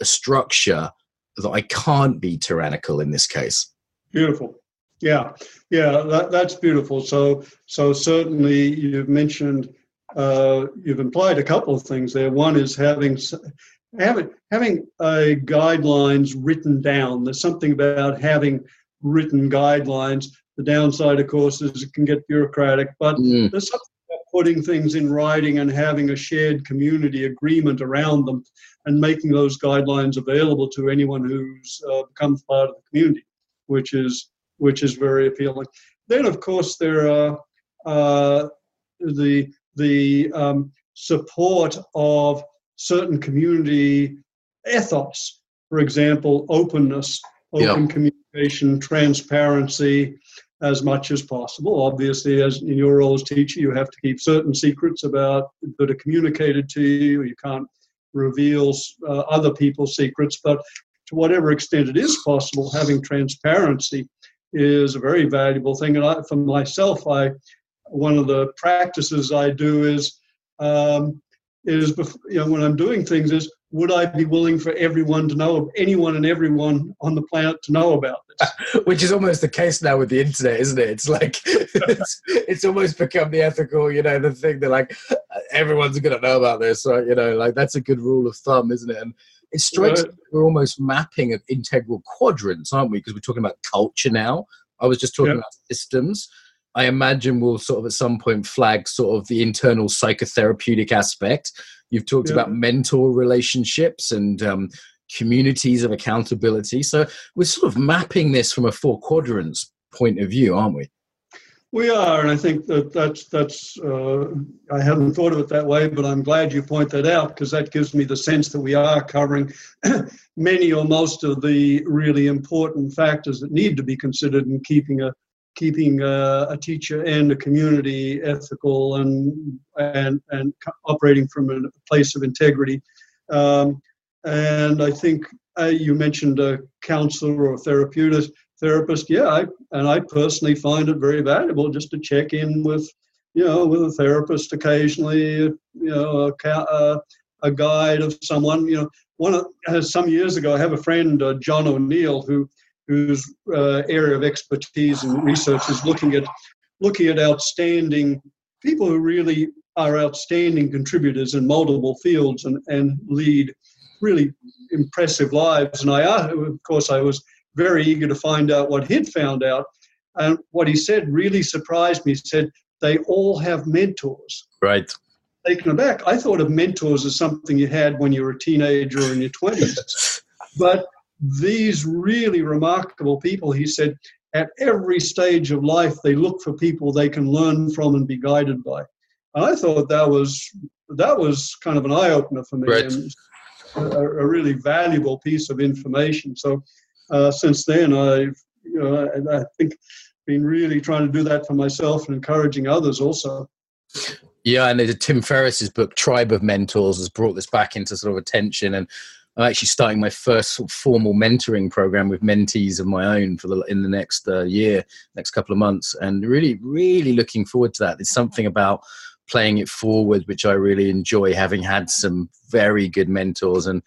A: structure that I can't be tyrannical in this case.
B: Beautiful. Yeah, yeah, that's beautiful. So certainly you've mentioned, you've implied a couple of things there. One is having guidelines written down. There's something about having written guidelines. The downside, of course, is it can get bureaucratic, but there's something about putting things in writing and having a shared community agreement around them and making those guidelines available to anyone who's becomes part of the community, which is very appealing. Then, of course, there are the support of certain community ethos. For example, openness, open communication, transparency, as much as possible. Obviously, as in your role as teacher, you have to keep certain secrets about that are communicated to you. You can't reveal other people's secrets, but to whatever extent it is possible, having transparency is a very valuable thing. And for myself, one of the practices I do is when I'm doing things is, would I be willing for everyone to know, anyone and everyone on the planet to know about this?
C: Which is almost the case now with the internet, isn't it? It's like, it's almost become the ethical, the thing that like, everyone's going to know about this, right? Like that's a good rule of thumb, isn't it? And it strikes me we're almost mapping of integral quadrants, aren't we? Because we're talking about culture now. I was just talking about systems. I imagine we'll sort of at some point flag sort of the internal psychotherapeutic aspect. You've talked about mentor relationships and communities of accountability. So we're sort of mapping this from a 4 quadrants point of view, aren't we?
B: We are, and I think that's I hadn't thought of it that way, but I'm glad you point that out, because that gives me the sense that we are covering many or most of the really important factors that need to be considered in keeping a teacher and a community ethical and operating from a place of integrity. And I think you mentioned a counselor or therapist. I personally find it very valuable just to check in with a therapist occasionally, a guide of someone. Some years ago, I have a friend, John O'Neill, whose area of expertise and research is looking at outstanding people who really are outstanding contributors in multiple fields and lead really impressive lives. And I was very eager to find out what he'd found out. And what he said really surprised me. He said, they all have mentors.
C: Right.
B: Taken aback. I thought of mentors as something you had when you were a teenager or in your 20s. But these really remarkable people, he said, at every stage of life, they look for people they can learn from and be guided by. And I thought that was kind of an eye-opener for me,
C: right.
B: And a really valuable piece of information. So since then, I think been really trying to do that for myself and encouraging others also.
C: Yeah, and Tim Ferriss's book, Tribe of Mentors, has brought this back into sort of attention. And I'm actually starting my first sort of formal mentoring program with mentees of my own in the next next couple of months. And really, really looking forward to that. There's something about playing it forward, which I really enjoy, having had some very good mentors and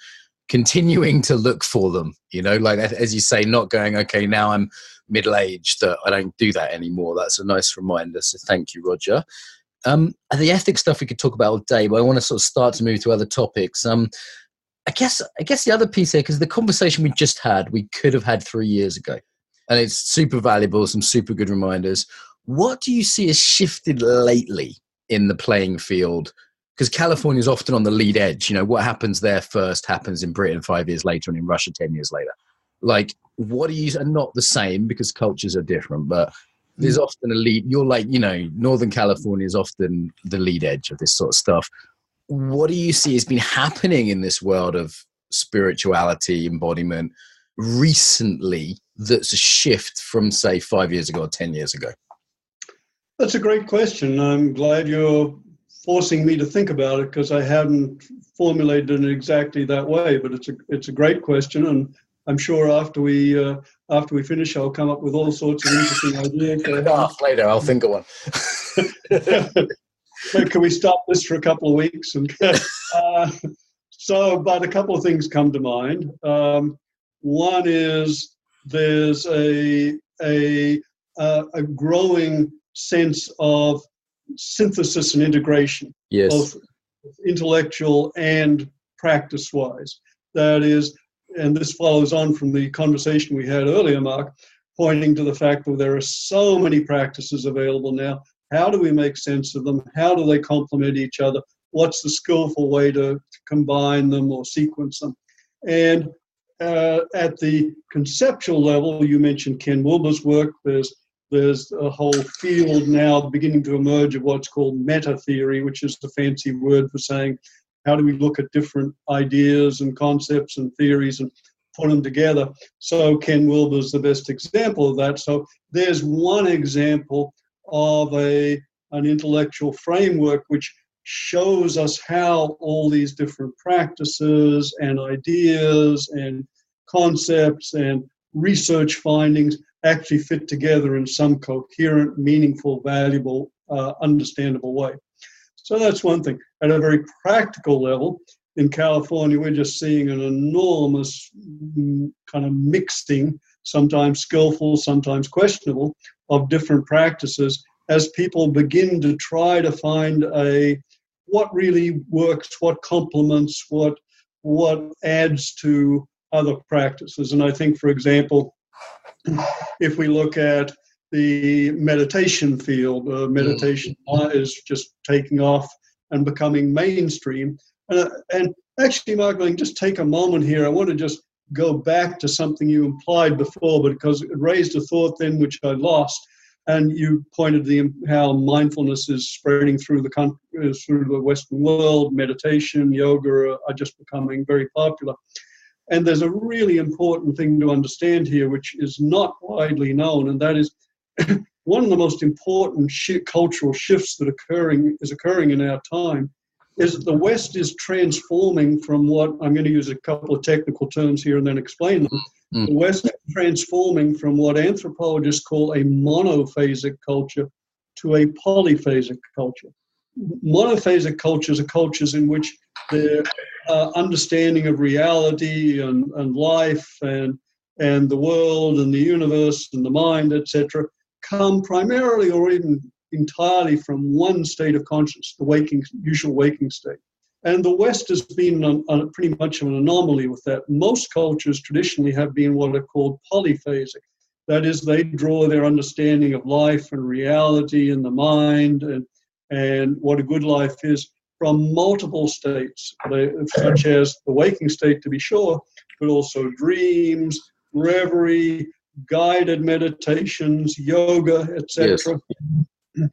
C: continuing to look for them, like as you say, not going, okay, now I'm middle-aged, I don't do that anymore. That's a nice reminder. So thank you, Roger. The ethics stuff we could talk about all day, but I want to sort of start to move to other topics. I guess the other piece here, because the conversation we just had, we could have had 3 years ago, and it's super valuable, some super good reminders. What do you see has shifted lately in the playing field? Because California is often on the lead edge. What happens there first happens in Britain 5 years later and in Russia 10 years later. Like, what do you, and not the same because cultures are different, but there's often a lead. You're like, Northern California is often the lead edge of this sort of stuff. What do you see has been happening in this world of spirituality, embodiment recently that's a shift from, say, 5 years ago or 10 years ago?
B: That's a great question. I'm glad you're forcing me to think about it, because I hadn't formulated it exactly that way. But it's a great question, and I'm sure after we finish, I'll come up with all sorts of interesting ideas.
C: Later, I'll think of one.
B: Can we stop this for a couple of weeks? But a couple of things come to mind. One is there's a a growing sense of synthesis and integration,
A: yes,
B: both intellectual and practice-wise. That is, and this follows on from the conversation we had earlier, Mark, pointing to the fact that there are so many practices available now. How do we make sense of them? How do they complement each other? What's the skillful way to combine them or sequence them? And at the conceptual level, you mentioned Ken Wilber's work. There's a whole field now beginning to emerge of what's called meta theory, which is the fancy word for saying, how do we look at different ideas and concepts and theories and put them together? So Ken Wilber's the best example of that. So there's one example of an intellectual framework which shows us how all these different practices and ideas and concepts and research findings actually fit together in some coherent, meaningful, valuable, understandable way. So that's one thing. At a very practical level, in California, we're just seeing an enormous kind of mixing, sometimes skillful, sometimes questionable, of different practices as people begin to try to find what really works, what complements, what adds to other practices. And I think, for example, if we look at the meditation field, meditation is just taking off and becoming mainstream. And actually, Mark, I can just take a moment here. I want to just go back to something you implied before, because it raised a thought then which I lost. And you pointed to how mindfulness is spreading through the Western world. Meditation, yoga are just becoming very popular. And there's a really important thing to understand here, which is not widely known, and that is one of the most important cultural shifts that is occurring in our time is that the West is transforming from what, I'm going to use a couple of technical terms here and then explain them. The West is transforming from what anthropologists call a monophasic culture to a polyphasic culture. Monophasic cultures are cultures in which their understanding of reality and life and the world and the universe and the mind, etc., come primarily or even entirely from one state of consciousness, the usual waking state. And the West has been pretty much of an anomaly with that. Most cultures traditionally have been what are called polyphasic. That is, they draw their understanding of life and reality and the mind and what a good life is from multiple states, such as the waking state, to be sure, but also dreams, reverie, guided meditations, yoga, etc. Yes.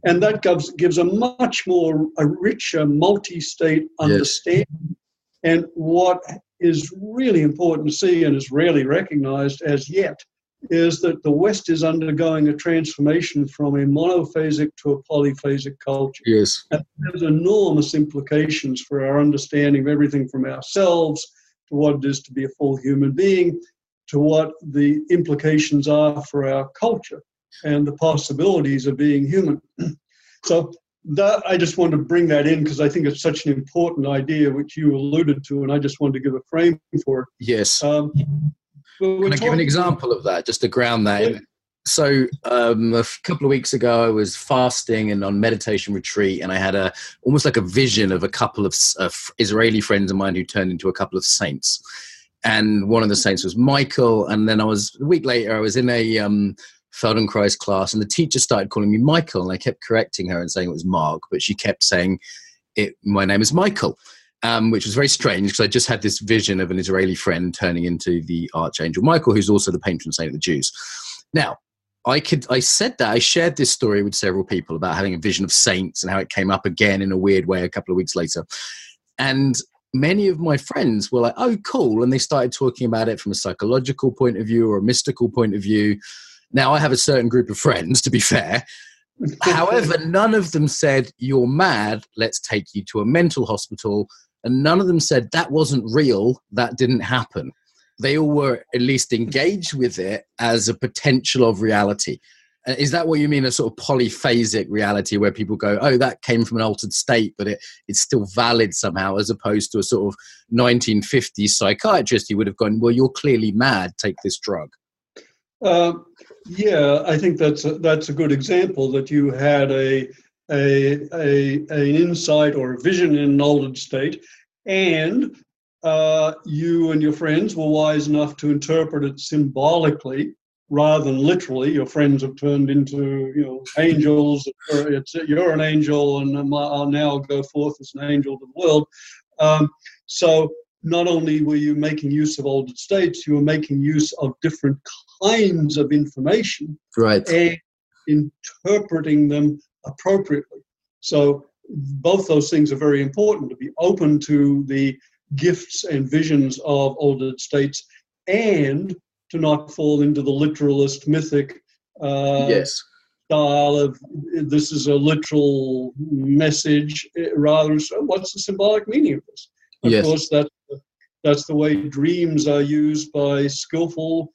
B: And that gives a richer multi-state understanding. Yes. And what is really important to see and is rarely recognized as yet is that the West is undergoing a transformation from a monophasic to a polyphasic culture.
A: Yes.
B: And there's enormous implications for our understanding of everything from ourselves to what it is to be a full human being, to what the implications are for our culture and the possibilities of being human. So I just wanted to bring that in because I think it's such an important idea, which you alluded to, and I just wanted to give a frame for it.
A: Yes. Can I give an example of that, just to ground that in? So a couple of weeks ago, I was fasting and on meditation retreat, and I had almost like a vision of a couple of Israeli friends of mine who turned into a couple of saints. And one of the saints was Michael. And then a week later, I was in a Feldenkrais class, and the teacher started calling me Michael, and I kept correcting her and saying it was Mark, but she kept saying my name is Michael, which was very strange because I just had this vision of an Israeli friend turning into the Archangel Michael, who's also the patron saint of the Jews. Now, I shared this story with several people about having a vision of saints and how it came up again in a weird way a couple of weeks later. And many of my friends were like, oh, cool. And they started talking about it from a psychological point of view or a mystical point of view. Now, I have a certain group of friends, to be fair. However, none of them said, you're mad, let's take you to a mental hospital. And none of them said, that wasn't real, that didn't happen. They all were at least engaged with it as a potential of reality. Is that what you mean, a sort of polyphasic reality where people go, oh, that came from an altered state, but it's still valid somehow, as opposed to a sort of 1950s psychiatrist who would have gone, well, you're clearly mad, take this drug?
B: Yeah, I think that's a good example, that you had an insight or a vision in an altered state, and you and your friends were wise enough to interpret it symbolically rather than literally. Your friends have turned into, angels. You're an angel, and I'll now go forth as an angel to the world. So not only were you making use of altered states, you were making use of different kinds of information,
A: Right.
B: and interpreting them appropriately. So both those things are very important, to be open to the gifts and visions of altered states, and to not fall into the literalist mythic
A: Yes.
B: style of, this is a literal message, rather so what's the symbolic meaning of this? Of
A: Yes.
B: course, that's the way dreams are used by skillful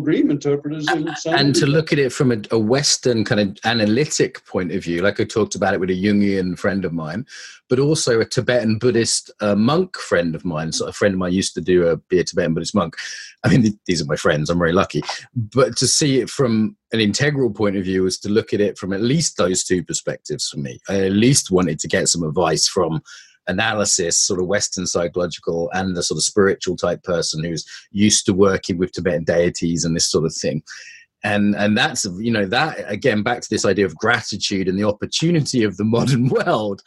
B: dream interpreters.
A: And to look at it from a Western kind of analytic point of view, like I talked about it with a Jungian friend of mine, but also a Tibetan Buddhist monk friend of mine. So a friend of mine used to be a Tibetan Buddhist monk. I mean, these are my friends. I'm very lucky. But to see it from an integral point of view is to look at it from at least those two perspectives for me. I at least wanted to get some advice from analysis, sort of Western psychological, and the sort of spiritual type person who's used to working with Tibetan deities and this sort of thing. And that's, that again, back to this idea of gratitude and the opportunity of the modern world.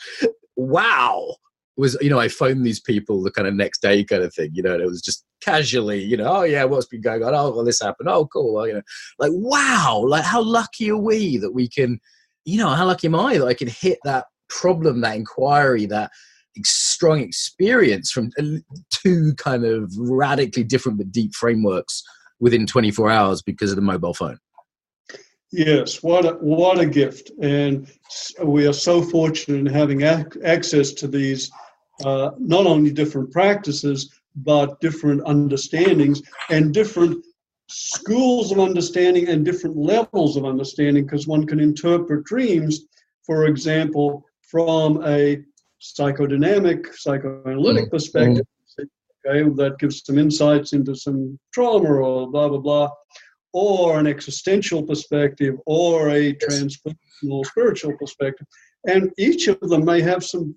A: Wow. Was, I phoned these people the kind of next day kind of thing, and it was just casually, oh yeah, what's been going on? Oh, well, this happened. Oh, cool. Well, like, wow, like how lucky are we that we can, how lucky am I that I can hit that problem, that inquiry, that strong experience from two kind of radically different but deep frameworks within 24 hours because of the mobile phone.
B: Yes, what a gift. And we are so fortunate in having access to these, not only different practices, but different understandings and different schools of understanding and different levels of understanding, because one can interpret dreams, for example, from a psychodynamic, psychoanalytic perspective. Okay, that gives some insights into some trauma or blah, blah, blah, or an existential perspective, or a transpersonal spiritual perspective. And each of them may have some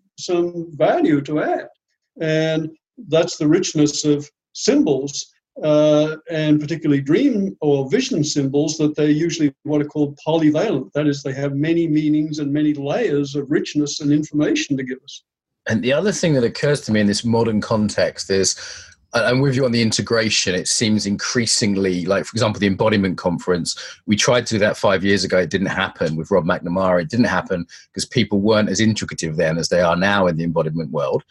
B: value to add. And that's the richness of symbols, and particularly dream or vision symbols, that they're usually what are called polyvalent. That is, they have many meanings and many layers of richness and information to give us.
C: And the other thing that occurs to me in this modern context is, I'm with you on the integration. It seems increasingly, like, for example, the embodiment conference, we tried to do that 5 years ago. It didn't happen with Rob McNamara. It didn't happen because people weren't as intricative then as they are now in the embodiment world.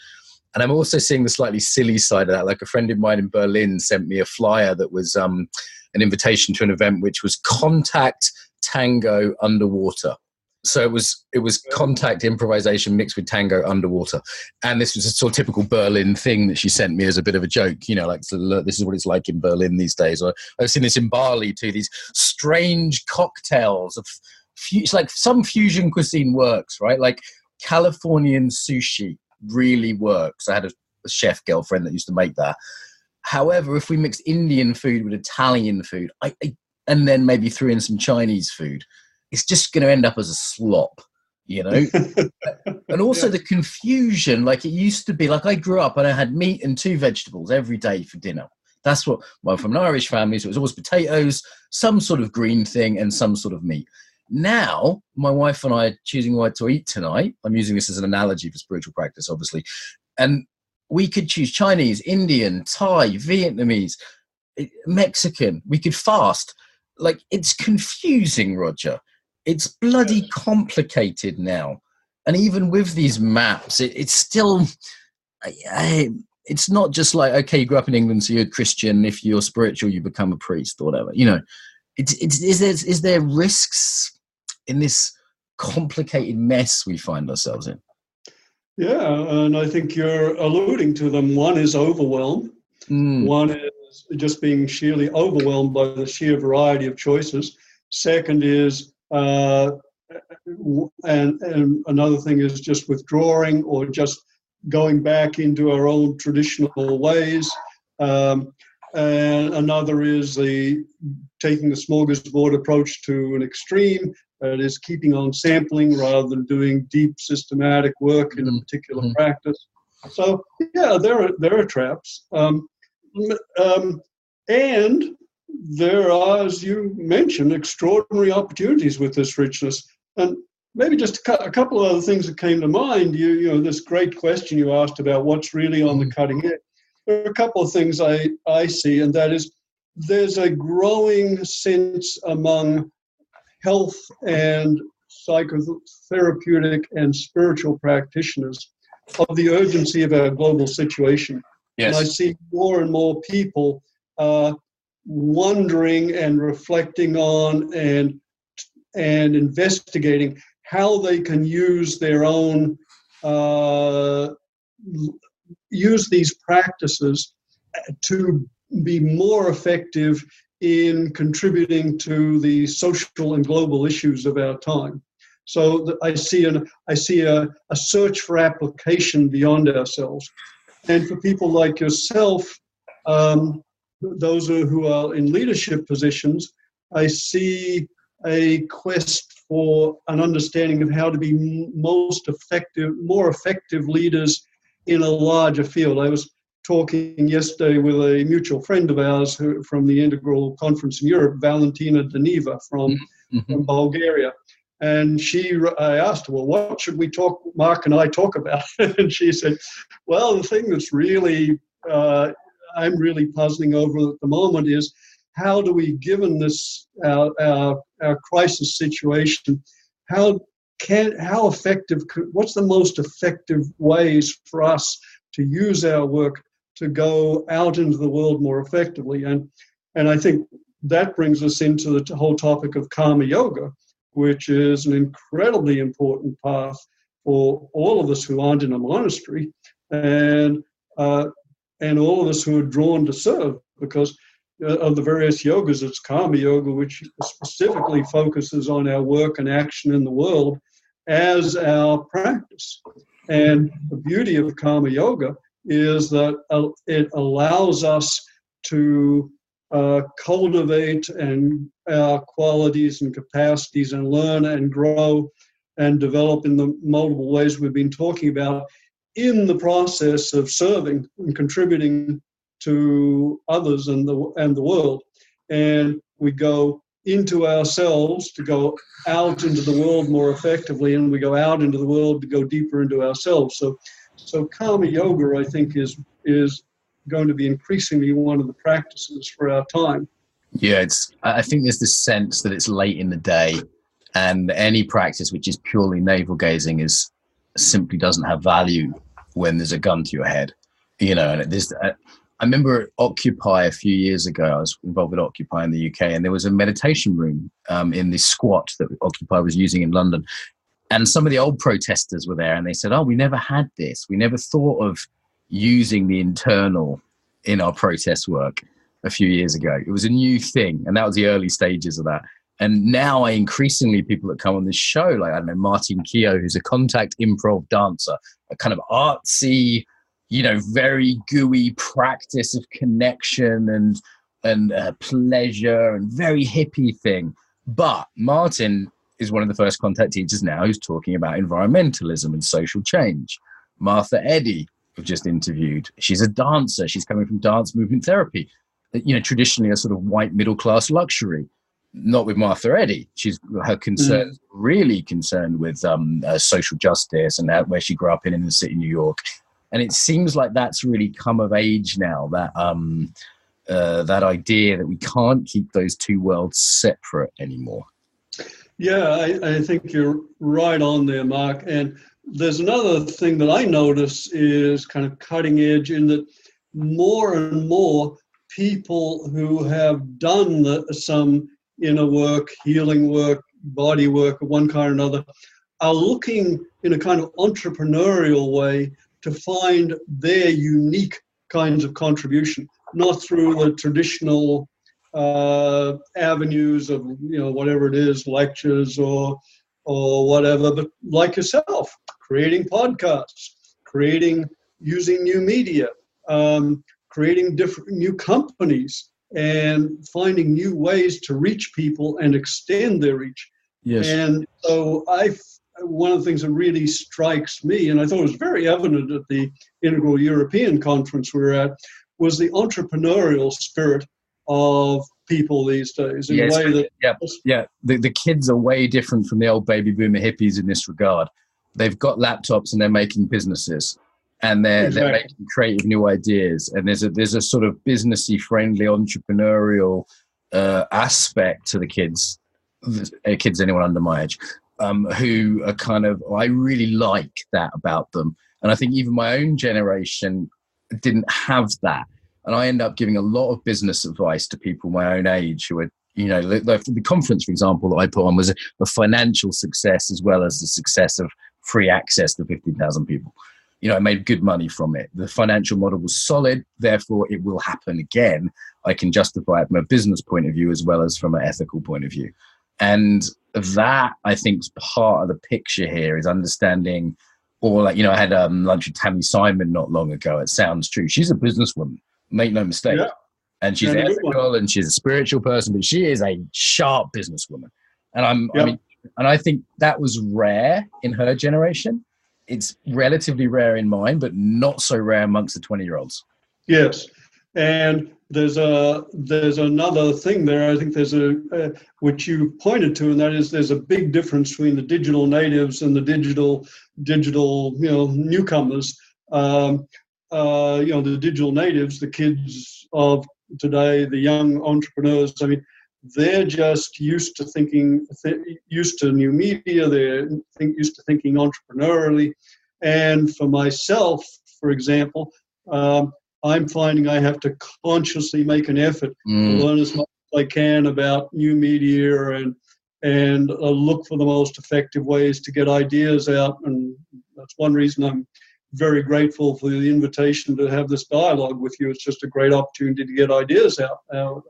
C: And I'm also seeing the slightly silly side of that. Like, a friend of mine in Berlin sent me a flyer that was an invitation to an event which was contact tango underwater. So it was contact improvisation mixed with tango underwater. And this was a sort of typical Berlin thing that she sent me as a bit of a joke, like, so look, this is what it's like in Berlin these days. Or I've seen this in Bali too, these strange cocktails of, it's like some fusion cuisine works, right? Like Californian sushi really works. I had a chef girlfriend that used to make that. However, if we mixed Indian food with Italian food, and then maybe threw in some Chinese food, it's just going to end up as a slop, And also the confusion, like it used to be, like I grew up and I had meat and 2 vegetables every day for dinner. That's what, well, from an Irish family, so it was always potatoes, some sort of green thing, and some sort of meat. Now, my wife and I are choosing what to eat tonight. I'm using this as an analogy for spiritual practice, obviously. And we could choose Chinese, Indian, Thai, Vietnamese, Mexican. We could fast. Like, it's confusing, Roger. It's bloody complicated now. And even with these maps, it's still... it's not just like, okay, you grew up in England, so you're a Christian. If you're spiritual, you become a priest or whatever. You know, is there risks in this complicated mess we find ourselves in?
B: Yeah, and I think you're alluding to them. One is overwhelm. One is just being sheerly overwhelmed by the sheer variety of choices. Second is, and another thing is just withdrawing or just going back into our own traditional ways. and another is taking the smorgasbord approach to an extreme, that is keeping on sampling rather than doing deep systematic work in a particular practice. So yeah, there are traps, and there are, as you mentioned, extraordinary opportunities with this richness. And maybe just a couple of other things that came to mind. You know, this great question you asked about what's really on the cutting edge. There are a couple of things I see, and that is there's a growing sense among health and psychotherapeutic and spiritual practitioners of the urgency of our global situation.
C: Yes.
B: And I see more and more people wondering and reflecting on and investigating how they can use their own use these practices to be more effective in contributing to the social and global issues of our time. So I see a search for application beyond ourselves. And for people like yourself, those who are in leadership positions, I see a quest for an understanding of how to be more effective leaders in a larger field. I was talking yesterday with a mutual friend of ours from the Integral Conference in Europe, Valentina Deniva from Bulgaria. And I asked her, well, what should Mark and I talk about? And she said, well, the thing that's really, I'm really puzzling over at the moment is how do we, given this, our crisis situation, what's the most effective ways for us to use our work to go out into the world more effectively? And I think that brings us into the whole topic of karma yoga, which is an incredibly important path for all of us who aren't in a monastery, and all of us who are drawn to serve, because of the various yogas, it's karma yoga, which specifically focuses on our work and action in the world as our practice. And the beauty of karma yoga is that it allows us to cultivate our qualities and capacities and learn and grow and develop in the multiple ways we've been talking about in the process of serving and contributing to others and the world. And we go into ourselves to go out into the world more effectively, and we go out into the world to go deeper into ourselves. So karma yoga, I think, is going to be increasingly one of the practices for our time.
C: Yeah, I think there's this sense that it's late in the day, and any practice which is purely navel gazing simply doesn't have value when there's a gun to your head, you know. And I remember at Occupy a few years ago, I was involved with Occupy in the UK, and there was a meditation room in this squat that Occupy was using in London. And some of the old protesters were there, and they said, oh, we never had this. We never thought of using the internal in our protest work a few years ago. It was a new thing, and that was the early stages of that. And now increasingly people that come on this show, like, I don't know, Martin Keogh, who's a contact improv dancer, a kind of artsy, you know, very gooey practice of connection and pleasure and very hippie thing. But Martin is one of the first contact teachers now who's talking about environmentalism and social change. Martha Eddy, we've just interviewed, she's a dancer. She's coming from dance movement therapy, you know, traditionally a sort of white middle class luxury. Not with Martha Eddy. Her concern really concerned with social justice and where she grew up in the city of New York. And it seems like that's really come of age now, that idea that we can't keep those two worlds separate anymore.
B: Yeah, I think you're right on there, Mark. And there's another thing that I notice is kind of cutting edge in that more and more people who have done some inner work, healing work, body work of one kind or another, are looking in a kind of entrepreneurial way to find their unique kinds of contribution, not through the traditional avenues of, you know, whatever it is, lectures or whatever, but like yourself, creating podcasts, using new media, creating different new companies and finding new ways to reach people and extend their reach.
C: Yes.
B: And so one of the things that really strikes me, and I thought it was very evident at the Integral European Conference we were at, was the entrepreneurial spirit of people these days. In a way that
C: the kids are way different from the old baby boomer hippies in this regard. They've got laptops and they're making businesses, and they're making creative new ideas. And there's a sort of businessy friendly entrepreneurial aspect to the kids anyone under my age. Who are kind of, I really like that about them. And I think even my own generation didn't have that. And I end up giving a lot of business advice to people my own age who are, the conference, for example, that I put on was a financial success as well as the success of free access to 15,000 people. I made good money from it. The financial model was solid, therefore it will happen again. I can justify it from a business point of view as well as from an ethical point of view. And that, I think, is part of the picture here, is understanding, or I had lunch with Tammy Simon not long ago. It sounds true. She's a businesswoman, make no mistake. Yeah. And she's ethical and she's a spiritual person, but she is a sharp businesswoman. And I think that was rare in her generation. It's relatively rare in mine, but not so rare amongst the 20-year-olds.
B: Yes. And there's another thing there. I think there's which you pointed to, and that is there's a big difference between the digital natives and the digital newcomers. The digital natives, the kids of today, the young entrepreneurs. I mean, they're just used to thinking, used to new media. They're used to thinking entrepreneurially. And for myself, for example, I'm finding I have to consciously make an effort to learn as much as I can about new media and look for the most effective ways to get ideas out. And that's one reason I'm very grateful for the invitation to have this dialogue with you. It's just a great opportunity to get ideas out.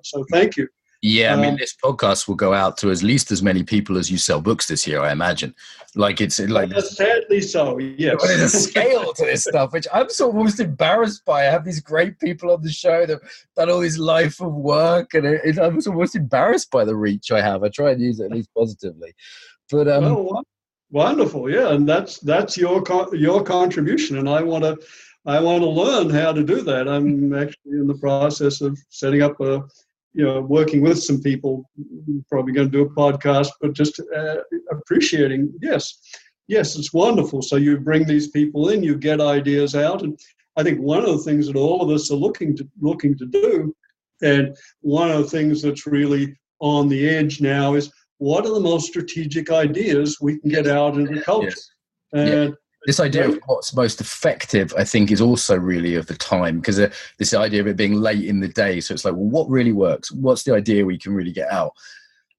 B: So thank you.
C: Yeah, I mean, this podcast will go out to at least as many people as you sell books this year, I imagine.
B: Sadly so, yes.
C: There's a scale to this stuff, which I'm sort of almost embarrassed by. I have these great people on the show that have done all this life of work, and I'm almost embarrassed by the reach I have. I try and use it at least positively. But
B: wonderful, yeah, and that's your contribution, and I want to learn how to do that. I'm actually in the process of setting up working with some people, probably going to do a podcast, but just appreciating, yes, it's wonderful. So you bring these people in, you get ideas out, and I think one of the things that all of us are looking to do, and one of the things that's really on the edge now is what are the most strategic ideas we can get out into the culture?
C: Yes. And this idea of what's most effective, I think, is also really of the time, because this idea of it being late in the day. So it's like, well, what really works? What's the idea we can really get out?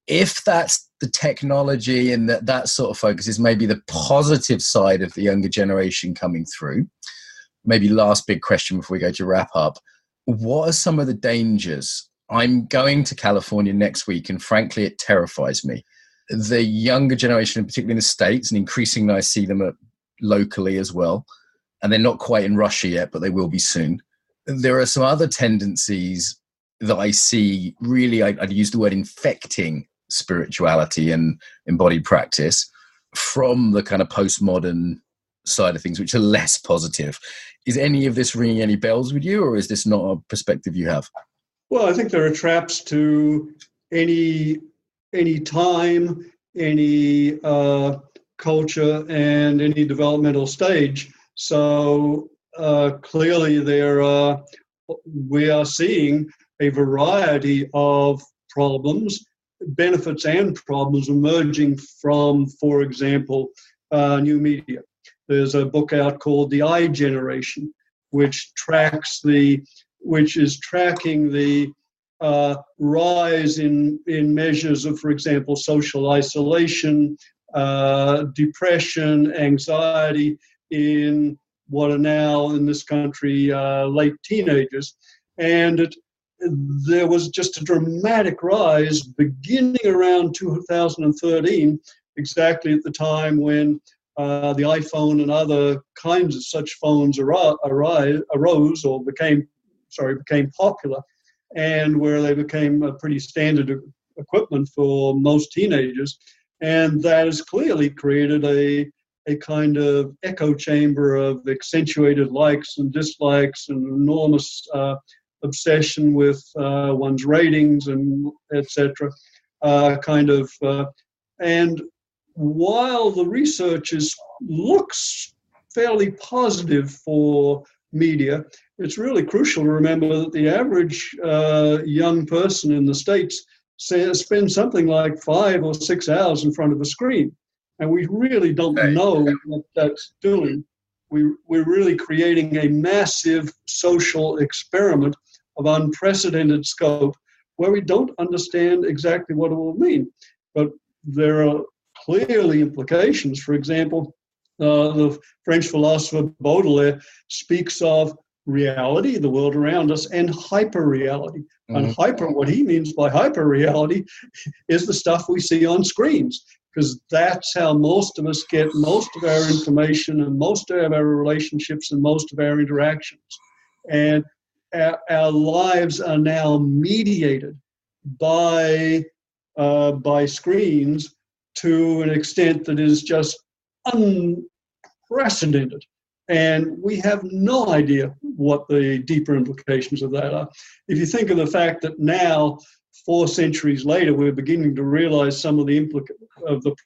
C: If that's the technology and that sort of focus is maybe the positive side of the younger generation coming through. Maybe last big question before we go to wrap up. What are some of the dangers? I'm going to California next week, and frankly, it terrifies me. The younger generation, particularly in the States, and increasingly I see them locally as well, and they're not quite in Russia yet, but they will be soon. There are some other tendencies that I see really, I'd use the word infecting spirituality and embodied practice from the kind of postmodern side of things, which are less positive. Is any of this ringing any bells with you, or is this not a perspective you have?
B: Well, I think there are traps to any time, any culture, and any developmental stage. So clearly we are seeing a variety of problems, benefits and problems emerging from, for example, new media. There's a book out called The I Generation, which is tracking the rise in measures of, for example, social isolation, depression, anxiety in what are now in this country late teenagers. And there was just a dramatic rise beginning around 2013, exactly at the time when the iPhone and other kinds of such phones arose or became became popular, and where they became a pretty standard equipment for most teenagers. And that has clearly created a kind of echo chamber of accentuated likes and dislikes and enormous obsession with one's ratings and etc. And while the research looks fairly positive for media, it's really crucial to remember that the average young person in the States spends something like 5 or 6 hours in front of a screen. And we really don't know what that's doing. We're really creating a massive social experiment of unprecedented scope where we don't understand exactly what it will mean. But there are clearly implications. For example, the French philosopher Baudelaire speaks of reality, the world around us, and hyper-reality. And what he means by hyper-reality is the stuff we see on screens, because that's how most of us get most of our information and most of our relationships and most of our interactions. And our lives are now mediated by screens to an extent that is just unprecedented. And we have no idea what the deeper implications of that are. If you think of the fact that now, 4 centuries later, we're beginning to realize some of the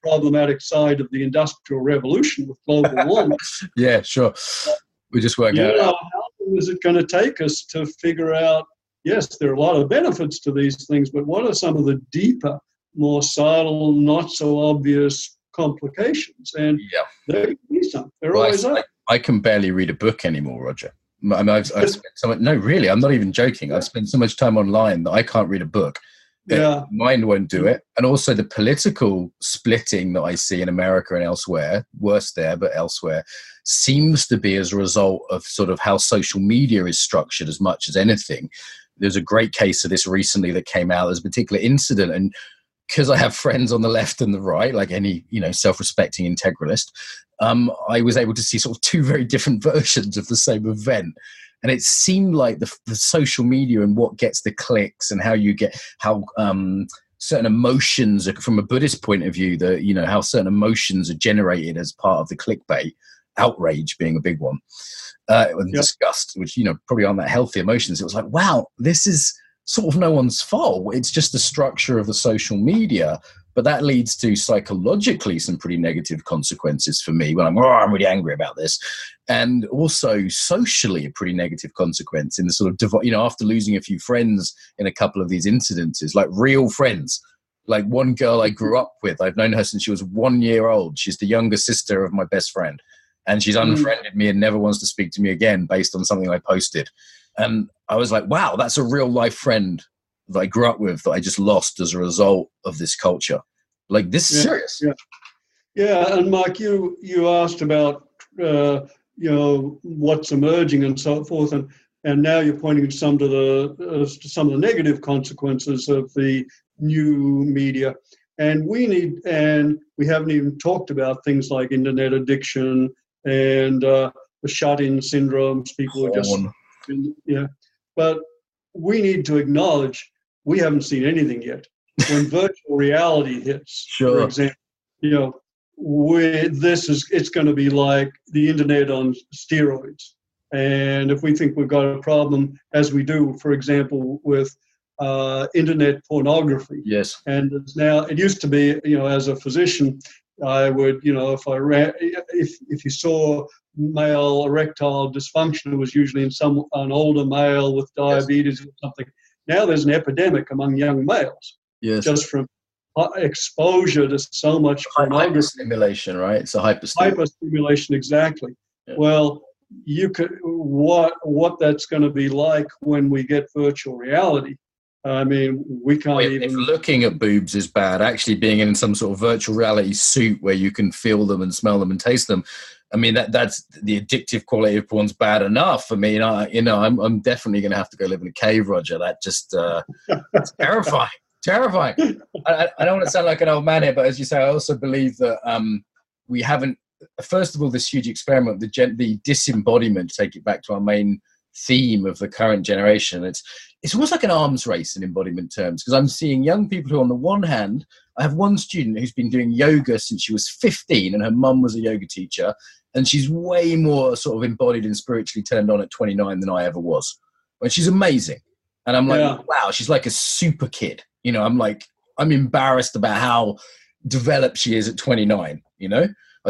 B: problematic side of the Industrial Revolution with global warming.
C: Yeah, sure. We just work out.
B: How long is it going to take us to figure out, yes, there are a lot of benefits to these things, but what are some of the deeper, more subtle, not so obvious complications? And there can be some. There always are.
C: I can barely read a book anymore, Roger. I mean, I've spent so much. No, really, I'm not even joking. I've spent so much time online that I can't read a book. Mine won't do it. And also the political splitting that I see in America and elsewhere, worse there, but elsewhere, seems to be as a result of sort of how social media is structured as much as anything. There's a great case of this recently that came out. There's a particular incident, and because I have friends on the left and the right, like any, self-respecting integralist, I was able to see sort of 2 very different versions of the same event. And it seemed like the social media and what gets the clicks and how certain emotions are, from a Buddhist point of view, how certain emotions are generated as part of the clickbait, outrage being a big one, and disgust, which, probably aren't that healthy emotions. It was like, wow, this is sort of no one's fault. It's just the structure of the social media. But that leads to psychologically some pretty negative consequences for me when I'm really angry about this. And also socially a pretty negative consequence in the sort of, after losing a few friends in a couple of these incidences, like real friends. Like one girl I grew up with, I've known her since she was 1 year old. She's the younger sister of my best friend. And she's unfriended me and never wants to speak to me again based on something I posted. And I was like, wow, that's a real life friend that I grew up with that I just lost as a result of this culture. Like, this is serious.
B: Yeah, and Mark, you asked about, what's emerging and so forth, and now you're pointing to some of the negative consequences of the new media. And we haven't even talked about things like internet addiction and the shut-in syndromes. People are just, but we need to acknowledge we haven't seen anything yet. When virtual reality hits, for example, it's going to be like the internet on steroids. And if we think we've got a problem, as we do, for example, with internet pornography.
C: Yes.
B: And it used to be, as a physician, I would, if you saw male erectile dysfunction, it was usually in an older male with diabetes or something. Now there's an epidemic among young males.
C: Yes.
B: Just from exposure to so much pornography.
C: Hyperstimulation, right? It's a
B: hyperstimulation, exactly. Yeah. Well, you could what that's going to be like when we get virtual reality. I mean, we can't even.
C: If looking at boobs is bad, actually being in some sort of virtual reality suit where you can feel them and smell them and taste them. I mean, that's the addictive quality of porn's bad enough. I mean, I'm definitely going to have to go live in a cave, Roger. That just it's terrifying. Terrifying. I don't want to sound like an old man here, but as you say, I also believe that we haven't, first of all, this huge experiment, the disembodiment, to take it back to our main theme of the current generation. It's almost like an arms race in embodiment terms, because I'm seeing young people who, on the one hand, I have one student who's been doing yoga since she was 15, and her mum was a yoga teacher, and she's way more sort of embodied and spiritually turned on at 29 than I ever was. And she's amazing. And I'm like, wow, she's like a super kid. You know, I'm embarrassed about how developed she is at 29, you know?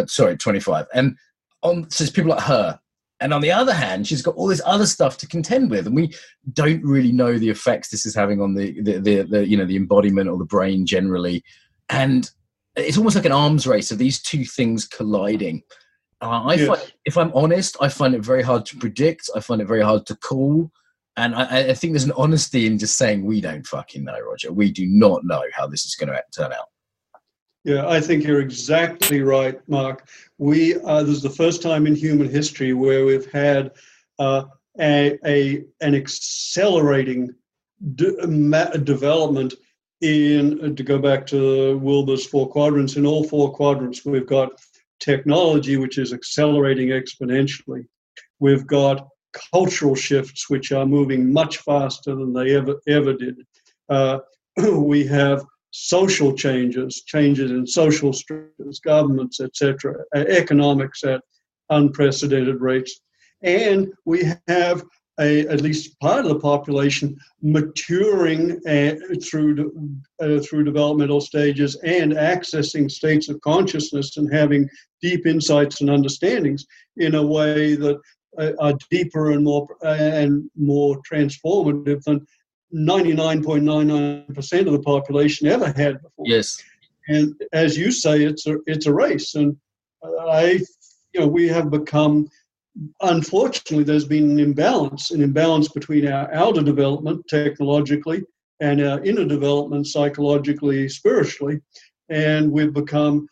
C: Sorry, 25. And so there's people like her. And on the other hand, she's got all this other stuff to contend with, and we don't really know the effects this is having on the the embodiment or the brain generally. And it's almost like an arms race of these two things colliding. Find, if I'm honest, I find it very hard to predict. I find it very hard to call. And I think there's an honesty in just saying we don't fucking know, Roger. We do not know how this is going to turn out.
B: Yeah, I think you're exactly right, Mark. This is the first time in human history where we've had an accelerating development to go back to Wilber's 4 quadrants. In all 4 quadrants, we've got technology, which is accelerating exponentially. We've got cultural shifts, which are moving much faster than they ever did. We have social changes in social structures, governments, etc., economics at unprecedented rates. And we have at least part of the population maturing through developmental stages and accessing states of consciousness and having deep insights and understandings in a way that are deeper and more transformative than 99.99% of the population ever had before.
C: Yes.
B: And as you say, it's a race. And we have become, unfortunately, there's been an imbalance between our outer development technologically and our inner development psychologically, spiritually. And we've become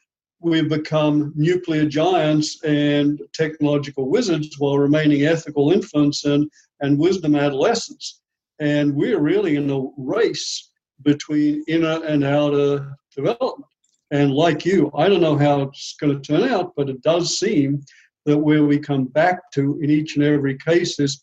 B: nuclear giants and technological wizards while remaining ethical infants and wisdom adolescents. And we're really in a race between inner and outer development. And like you, I don't know how it's going to turn out, but it does seem that where we come back to in each and every case is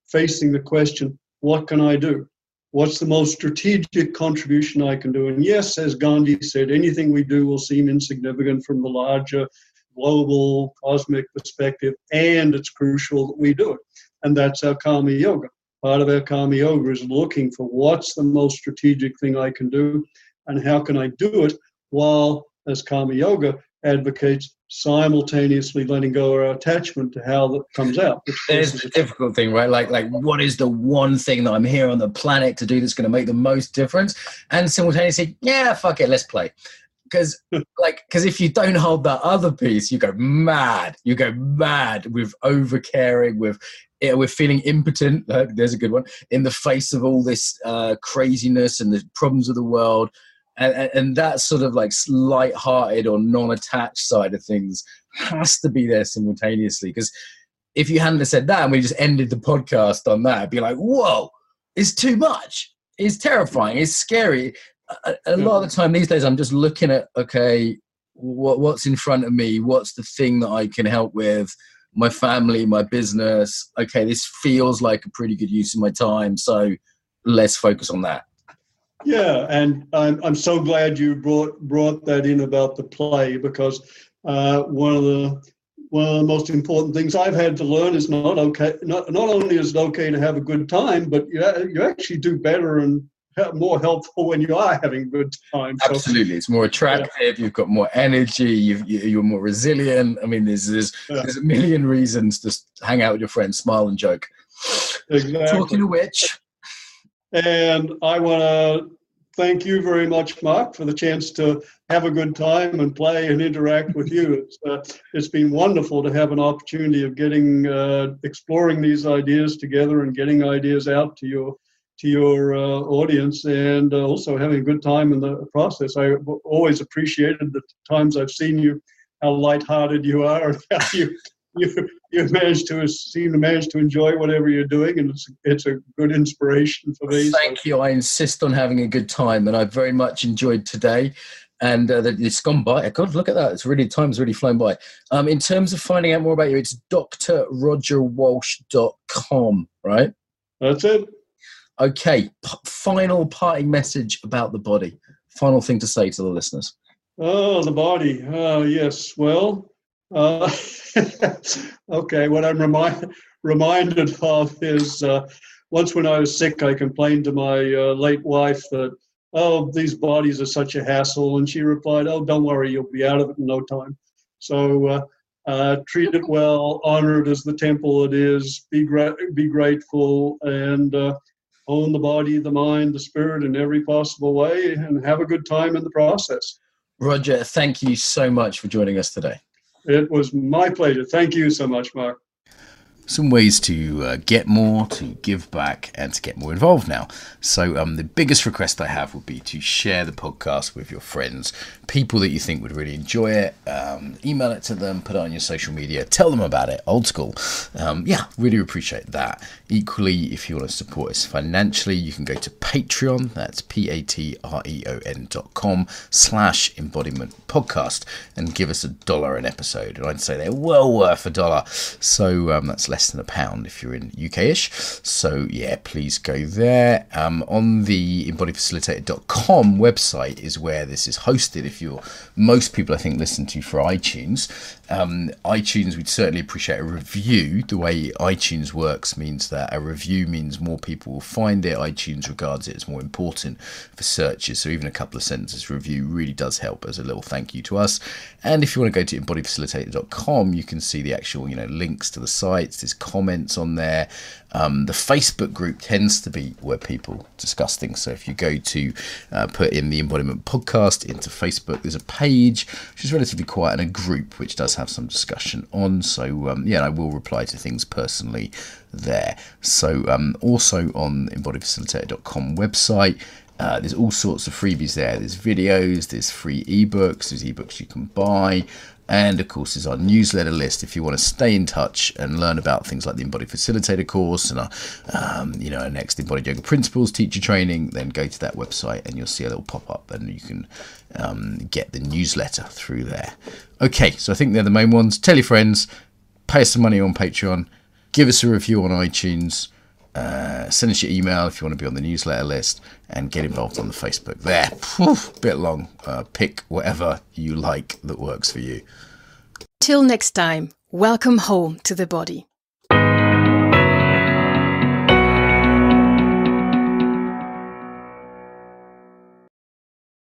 B: facing the question, what can I do? What's the most strategic contribution I can do? And yes, as Gandhi said, anything we do will seem insignificant from the larger global cosmic perspective, and it's crucial that we do it. And that's our karma yoga. Part of our karma yoga is looking for what's the most strategic thing I can do and how can I do it while, as karma yoga advocates, simultaneously letting go of our attachment to how that comes out.
C: There's the difficult thing, right? Like what is the one thing that I'm here on the planet to do that's going to make the most difference? And simultaneously, yeah, fuck it, let's play. Because if you don't hold that other piece, you go mad. You go mad with over-caring, with feeling impotent. There's a good one. In the face of all this craziness and the problems of the world. And that sort of like light-hearted or non-attached side of things has to be there simultaneously. Because if you hadn't have said that and we just ended the podcast on that, it'd be like, whoa, it's too much. It's terrifying. It's scary. A lot of the time these days, I'm just looking at, okay, what's in front of me? What's the thing that I can help with? My family, my business. Okay, this feels like a pretty good use of my time. So let's focus on that.
B: Yeah, and I'm so glad you brought that in about the play, because one of the most important things I've had to learn is not only is it okay to have a good time, but you actually do better and more helpful when you are having a good time.
C: Absolutely, it's more attractive. Yeah. You've got more energy. You're more resilient. I mean, there's a million reasons to hang out with your friends, smile and joke.
B: Exactly.
C: Talking of which.
B: And I want to thank you very much, Mark, for the chance to have a good time and play and interact with you. It's been wonderful to have an opportunity of exploring these ideas together and getting ideas out to your audience, and also having a good time in the process. I always appreciated the times I've seen you, how lighthearted you are, and how you seem to manage to enjoy whatever you're doing, and it's a good inspiration for me.
C: Thank you. I insist on having a good time, and I very much enjoyed today. And it's gone by. God, look at that. Time's really flown by. In terms of finding out more about you, it's drrogerwalsh.com, right?
B: That's it.
C: Okay. Final parting message about the body. Final thing to say to the listeners.
B: Oh, the body. Yes. Well, okay. What I'm reminded of is once when I was sick, I complained to my late wife that, oh, these bodies are such a hassle. And she replied, oh, don't worry, you'll be out of it in no time. So treat it well, honor it as the temple it is, be grateful, and own the body, the mind, the spirit in every possible way, and have a good time in the process.
C: Roger, thank you so much for joining us today.
B: It was my pleasure. Thank you so much, Mark.
A: Some ways to get more, to give back, and to get more involved now. So the biggest request I have would be to share the podcast with your friends, people that you think would really enjoy it. Email it to them, put it on your social media, tell them about it, old school. Really appreciate that. Equally, if you want to support us financially, you can go to Patreon. That's patreon.com/embodiment podcast and give us $1 an episode. And I'd say they're well worth $1. So that's less than £1 if you're in UK-ish. So yeah, please go there. On the embodiedfacilitator.com website is where this is hosted. Most people I think listen to for iTunes. iTunes, we'd certainly appreciate a review. The way iTunes works means that a review means more people will find it. iTunes regards it as more important for searches. So even a couple of sentences review really does help as a little thank you to us. And if you want to go to embodiedfacilitator.com, you can see the actual links to the sites. There's comments on there. The Facebook group tends to be where people discuss things. So if you go to put in the Embodiment Podcast into Facebook, there's a page which is relatively quiet and a group which does have some discussion on. So I will reply to things personally there. So also on the embodiedfacilitator.com website, there's all sorts of freebies there. There's videos, there's free ebooks, there's ebooks you can buy. And of course, there's our newsletter list if you want to stay in touch and learn about things like the Embodied Facilitator course and our next Embodied Yoga Principles teacher training. Then go to that website and you'll see a little pop-up and you can get the newsletter through there. Okay, so I think they're the main ones. Tell your friends, pay us some money on Patreon, give us a review on iTunes, send us your email if you want to be on the newsletter list, and get involved on the Facebook there. Bit long. Pick whatever you like that works for you.
D: Till next time, welcome home to the body.